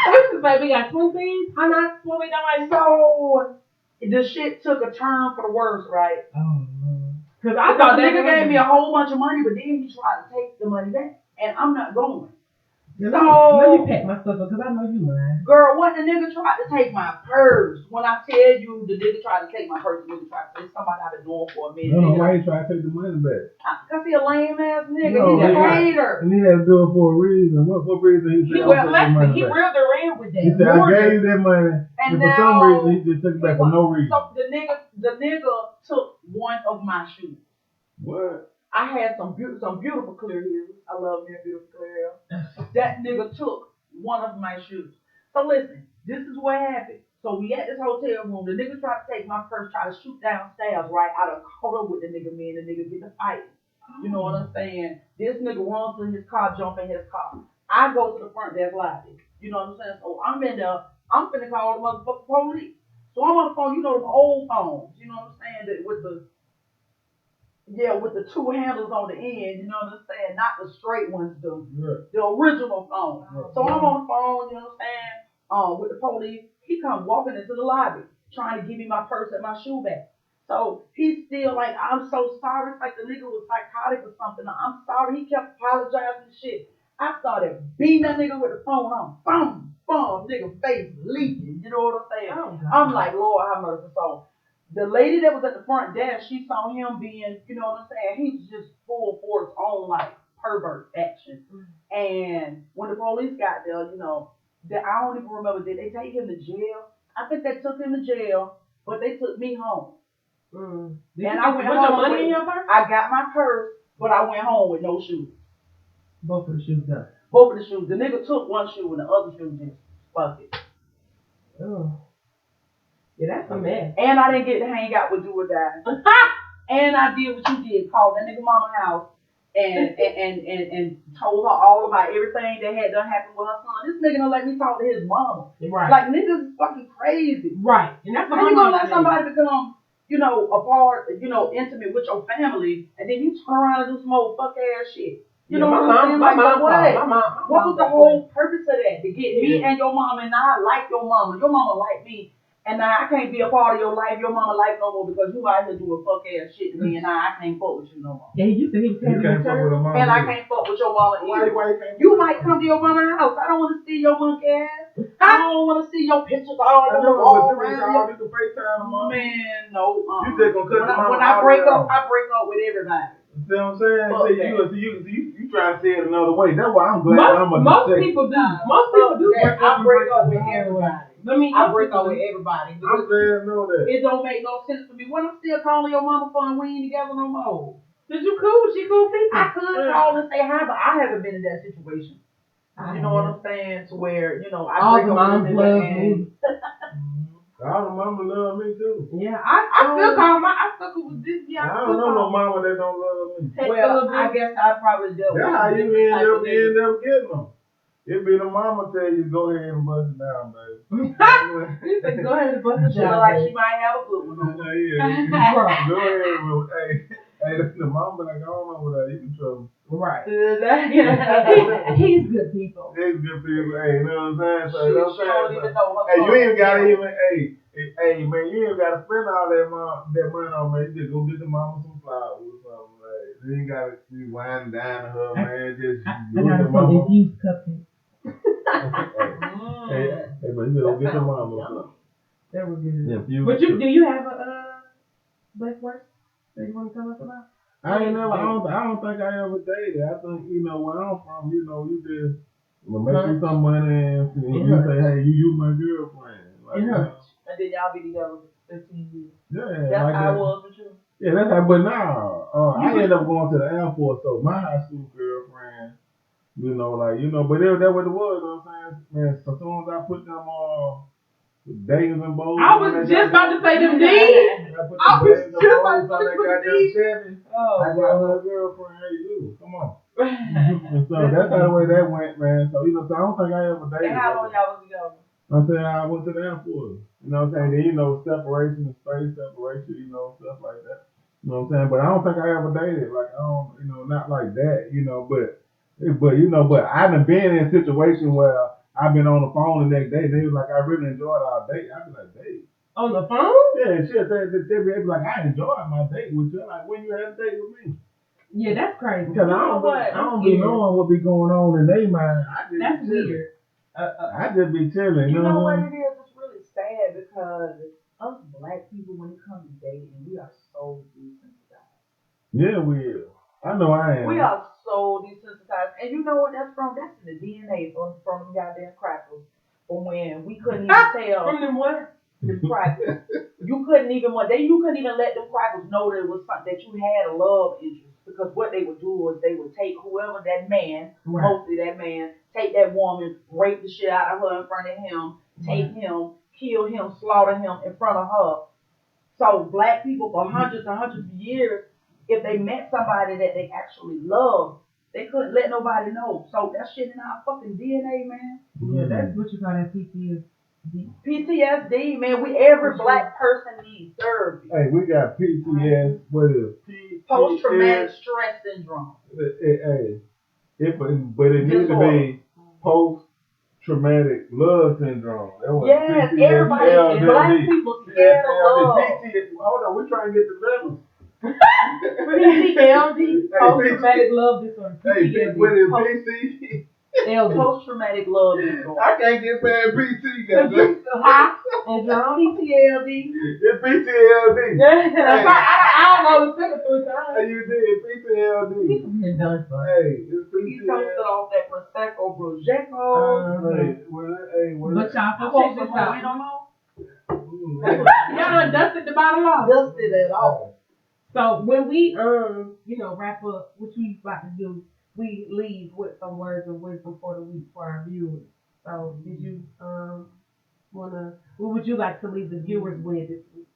This is like we got twin things. I'm not what we done. So the shit took a turn for the worse, right? Oh no. Because I thought the nigga gave me a whole bunch of money, but then he tried to take the money back, and I'm not going. Let So me pack my stuff up because I know you lying. girl, what the nigga tried to take my purse? When I tell you the nigga tried to take my purse, the nigga tried to take somebody I've been doing for a minute. I don't know why he tried to take the money back. Cause he a lame ass nigga. No, He's a hater. And he had to do it for a reason. What reason he said? He reeled her in with that. He said, I gave you that money. And for some reason, he just took it back for no reason. So the nigga took one of my shoes. What? I had some beautiful clear heels. I love me a beautiful clear heel. That nigga took one of my shoes. So listen, this is what happened. So we at this hotel room. The nigga tried to take my purse, try to shoot downstairs, right? I done caught up with the nigga, me and the nigga get to fight. You know what I'm saying? This nigga runs to his car, jump in his car. I go to the front desk lobby. You know what I'm saying? So I'm in there. I'm finna call the motherfucking police. So I'm on the phone. You know them old phones. You know what I'm saying? That with the two handles on the end, you know what I'm saying? Not the straight ones, the original phone. So I'm on the phone, you know what I'm saying? With the police. He come walking into the lobby, trying to give me my purse and my shoe back. So he's still like, I'm so sorry. It's like the nigga was psychotic or something. I'm sorry. He kept apologizing and shit. I started beating that nigga with the phone on. Boom, boom, nigga face leaking. You know what I'm saying? Oh, I'm like, Lord have mercy. So the lady that was at the front desk, she saw him being, you know what I'm saying, he's just full force on like pervert action. And when the police got there, you know, I don't even remember, did they take him to jail? I think they took him to jail, but they took me home. And I went home. Your money in your purse? I got my purse, but I went home with no shoes. Both of the shoes done. Both of the shoes. The nigga took one shoe and the other shoe just fucked it. Oh. Yeah, that's a mess. And I didn't get to hang out with Do or Die. And I did what you did, called that nigga mama house and told her all about everything that had done happened with her son. This nigga don't let me talk to his mama. Right. Like niggas is fucking crazy. Right. And that's how you gonna let somebody become, you know, a part, you know, intimate with your family, and then you turn around and do some old fuck ass shit. You know what I'm saying? Like, what was the whole purpose of that? To get me and your mama, and I like your mama. Your mama like me. And now I can't be a part of your life, your mama life no more because you out here doing fuck ass shit to me, and now I can't fuck with you no more. Yeah, you said he was having a turn. And I can't fuck with your mama either. You might come to your mama's house. I don't want to see your monkey ass. I don't want to see your pictures all over the wall around you. Man, no. You just gonna cut the mama when I break up with everybody. See what I'm saying? You try to say it another way. That's why I'm glad most people do. Most people do. I break up with everybody. I break up with everybody. I'm glad to know that. It don't make no sense to me. When I'm still calling your mama phone, we ain't together no more. Did you cool? She cool people? I could call and say hi, but I haven't been in that situation. You know what I'm saying? To where, you know, I break up with them. All the mama love me too. Yeah, I still call I stuck with this. Yeah, I don't know no mama that don't love me. Well, I guess I probably dealt with. That's how you end up getting them. It be the mama tell you go ahead and bust it down, baby. Go ahead and bust it down. Like she might have a good one. Yeah. Go ahead, bro. Hey, the mama like I don't know what that you can trouble. Right. He's good people. He's good people. Hey, you know what I'm saying? So she don't even know her. Hey, you ain't gotta even. Hey, man, you ain't gotta spend all that money on me. You just go get the mama some flowers or something. Like, you ain't gotta be winding down to her, man. Just go get the mama. Infused cupcake. Hey, but you just go get the mama something. That was good. Yeah, but do you have a black work that you want to tell us about? I don't think I ever dated. I think, you know, where I'm from, you know, you just make you some money and you say, hey, you my girlfriend. Like, and then y'all be together 15 years. Yeah. That's like how it was with you. Yeah, that's how, but now, I ended up going to the Air Force, so my high school girlfriend, you know, like, you know, but that what it was, you know what I'm saying? Man, so as soon as I put them days and bowls. I was just about to say them D's. I was just about to say them D's. I got her girlfriend, hey, you, come on. And so that's how the way that went, man. So, you know, so I don't think I ever dated. And how long y'all was together? I'm saying I went to the Air Force. You know what I'm saying? Then, you know, separation, space separation, you know, stuff like that. You know what I'm saying? But I don't think I ever dated. Like, I don't, you know, not like that, you know, but you know, but I done been in a situation where I've been on the phone the next day. They was like, I really enjoyed our date. I'd be like, date? On the phone? Yeah, shit. They be like, I enjoyed my date with you. Like, when you had a date with me? Yeah, that's crazy. Because I don't be knowing what be going on in their mind. That's weird. I just be chilling. You know what it is? It's really sad because us black people, when it comes to dating, we are so desensitized. Yeah, we is. I know I am. We are so desensitized. And you know what that's from? That's in the DNA from them goddamn crackers. From when we couldn't even tell. From them what? Them crackers. You couldn't even let them crackers know that it was something that you had a love interest. Because what they would do was they would take whoever that man, mostly that man, take that woman, rape the shit out of her in front of him, take him, kill him, slaughter him in front of her. So black people for hundreds and hundreds of years, if they met somebody that they actually loved, they couldn't let nobody know. So that shit in our fucking DNA, man. Yeah, that's what you call that PTSD. PTSD, man. Every black person needs therapy. Hey, we got PTS. What is it? Post-traumatic stress syndrome. Hey, but it needs to be post-traumatic love syndrome. Yes, everybody, black people scared of love. Hold on, we're trying to get the levels. PTLD, post-traumatic love disorder. Hey, what is PC? Post-traumatic love disorder. I can't get past PT, guys. And John PTLD. It's PTLD. I don't know the second 3 times. Hey, you did PTLD. You're done, son. Hey, it's PTLD. He toasted off that Prosecco Prosecco. But y'all I can check this out. Y'all dusted the bottle off. Dusted it off. So when we wrap up, what we about to do, we leave with some words of wisdom for the week for our viewers. So did you what would you like to leave the viewers with this week?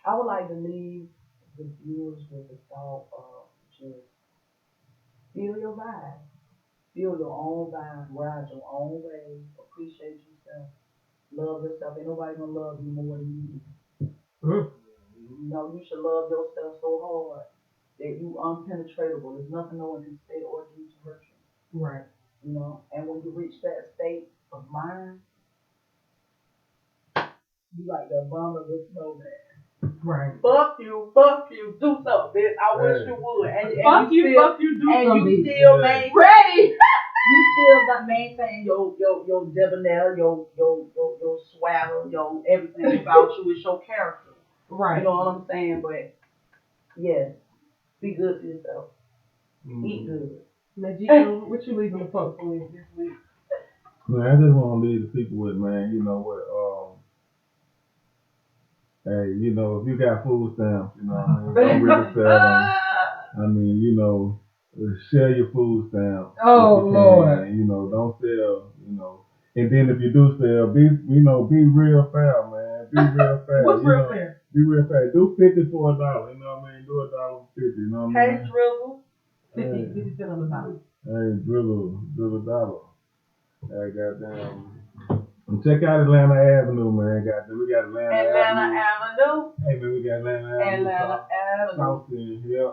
I would like to leave the viewers with the thought of just feel your vibe. Feel your own vibe, ride your own way, appreciate yourself, love yourself. Ain't nobody gonna love you more than you do. You know, you should love yourself so hard that you unpenetratable. There's nothing no one can say or do to hurt you. Right. You know, and when you reach that state of mind, you like the abominable snowman. Right. Fuck you, do something, bitch. I wish you would. And fuck you, do and something. You still maintain. Ready. You still got maintain your debonair, your swagger, your everything about you is your character. Right. You know what I'm saying? But yes, be good to yourself. Eat good. Najiko, what you leaving the folks with this week? Man, I just want to leave the people with, man, you know what, hey, you know, if you got food stamps, you know what I mean, don't really sell them. I mean, you know, share your food stamps. Oh, Lord. You know, don't sell, you know. And then if you do sell, be real fair, man. Be real fair. What's real fair? Be real fair. Do 50 for $1, you know what I mean? Do $1 for 50, you know what I mean? Hey, Drizzle. 50 cents on the dollar. Hey, drizzle $1. Hey, goddamn. And check out Atlanta Avenue, man. We got Atlanta Avenue. Hey, man, we got Atlanta Avenue. Avenue. South End, yeah.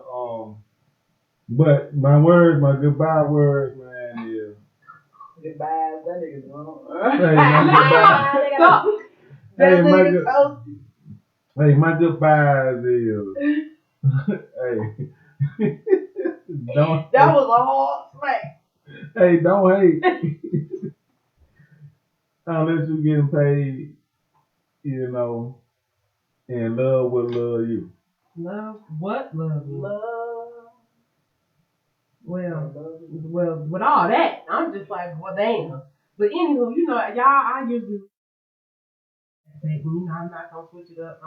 But my goodbye words, man, is. Goodbye, that nigga drunk. My goodbyes is. Hey. That was a hard smack. Hey, don't hate. Unless you're getting paid, you know, and love will love you. Love what? Love you. Love. Well, with all that, I'm just like, well, damn. But anywho, you know, y'all, I usually, you know, I'm not gonna switch it up.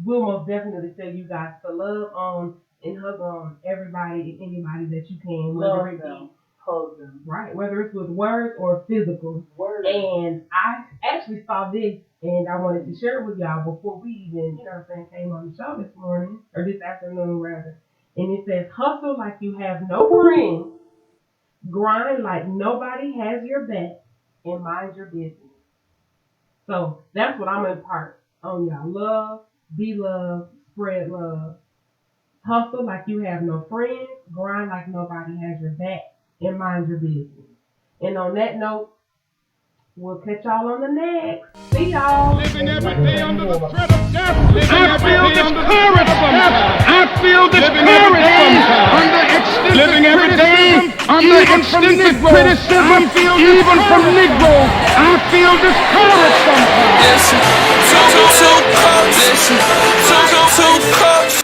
We'll most definitely tell you guys to love on and hug on everybody and anybody that you can. Love them. Hug them. Right, whether it's with words or physical. Words. And I actually saw this, and I wanted to share it with y'all before we even, you know what I'm saying, came on the show this morning, or this afternoon rather. And it says, hustle like you have no friends, grind like nobody has your back, and mind your business. So that's what I'm impart on y'all. Love, be love, spread love. Hustle like you have no friends, grind like nobody has your back, and mind your business. And on that note, we'll catch y'all on the next. See y'all. Living every day under the threat of death. I feel discouraged sometimes. I feel discouraged sometimes. Under extended under extensive criticism, even from Negroes. I feel discouraged sometimes. Listen, two cups. Listen, two cups.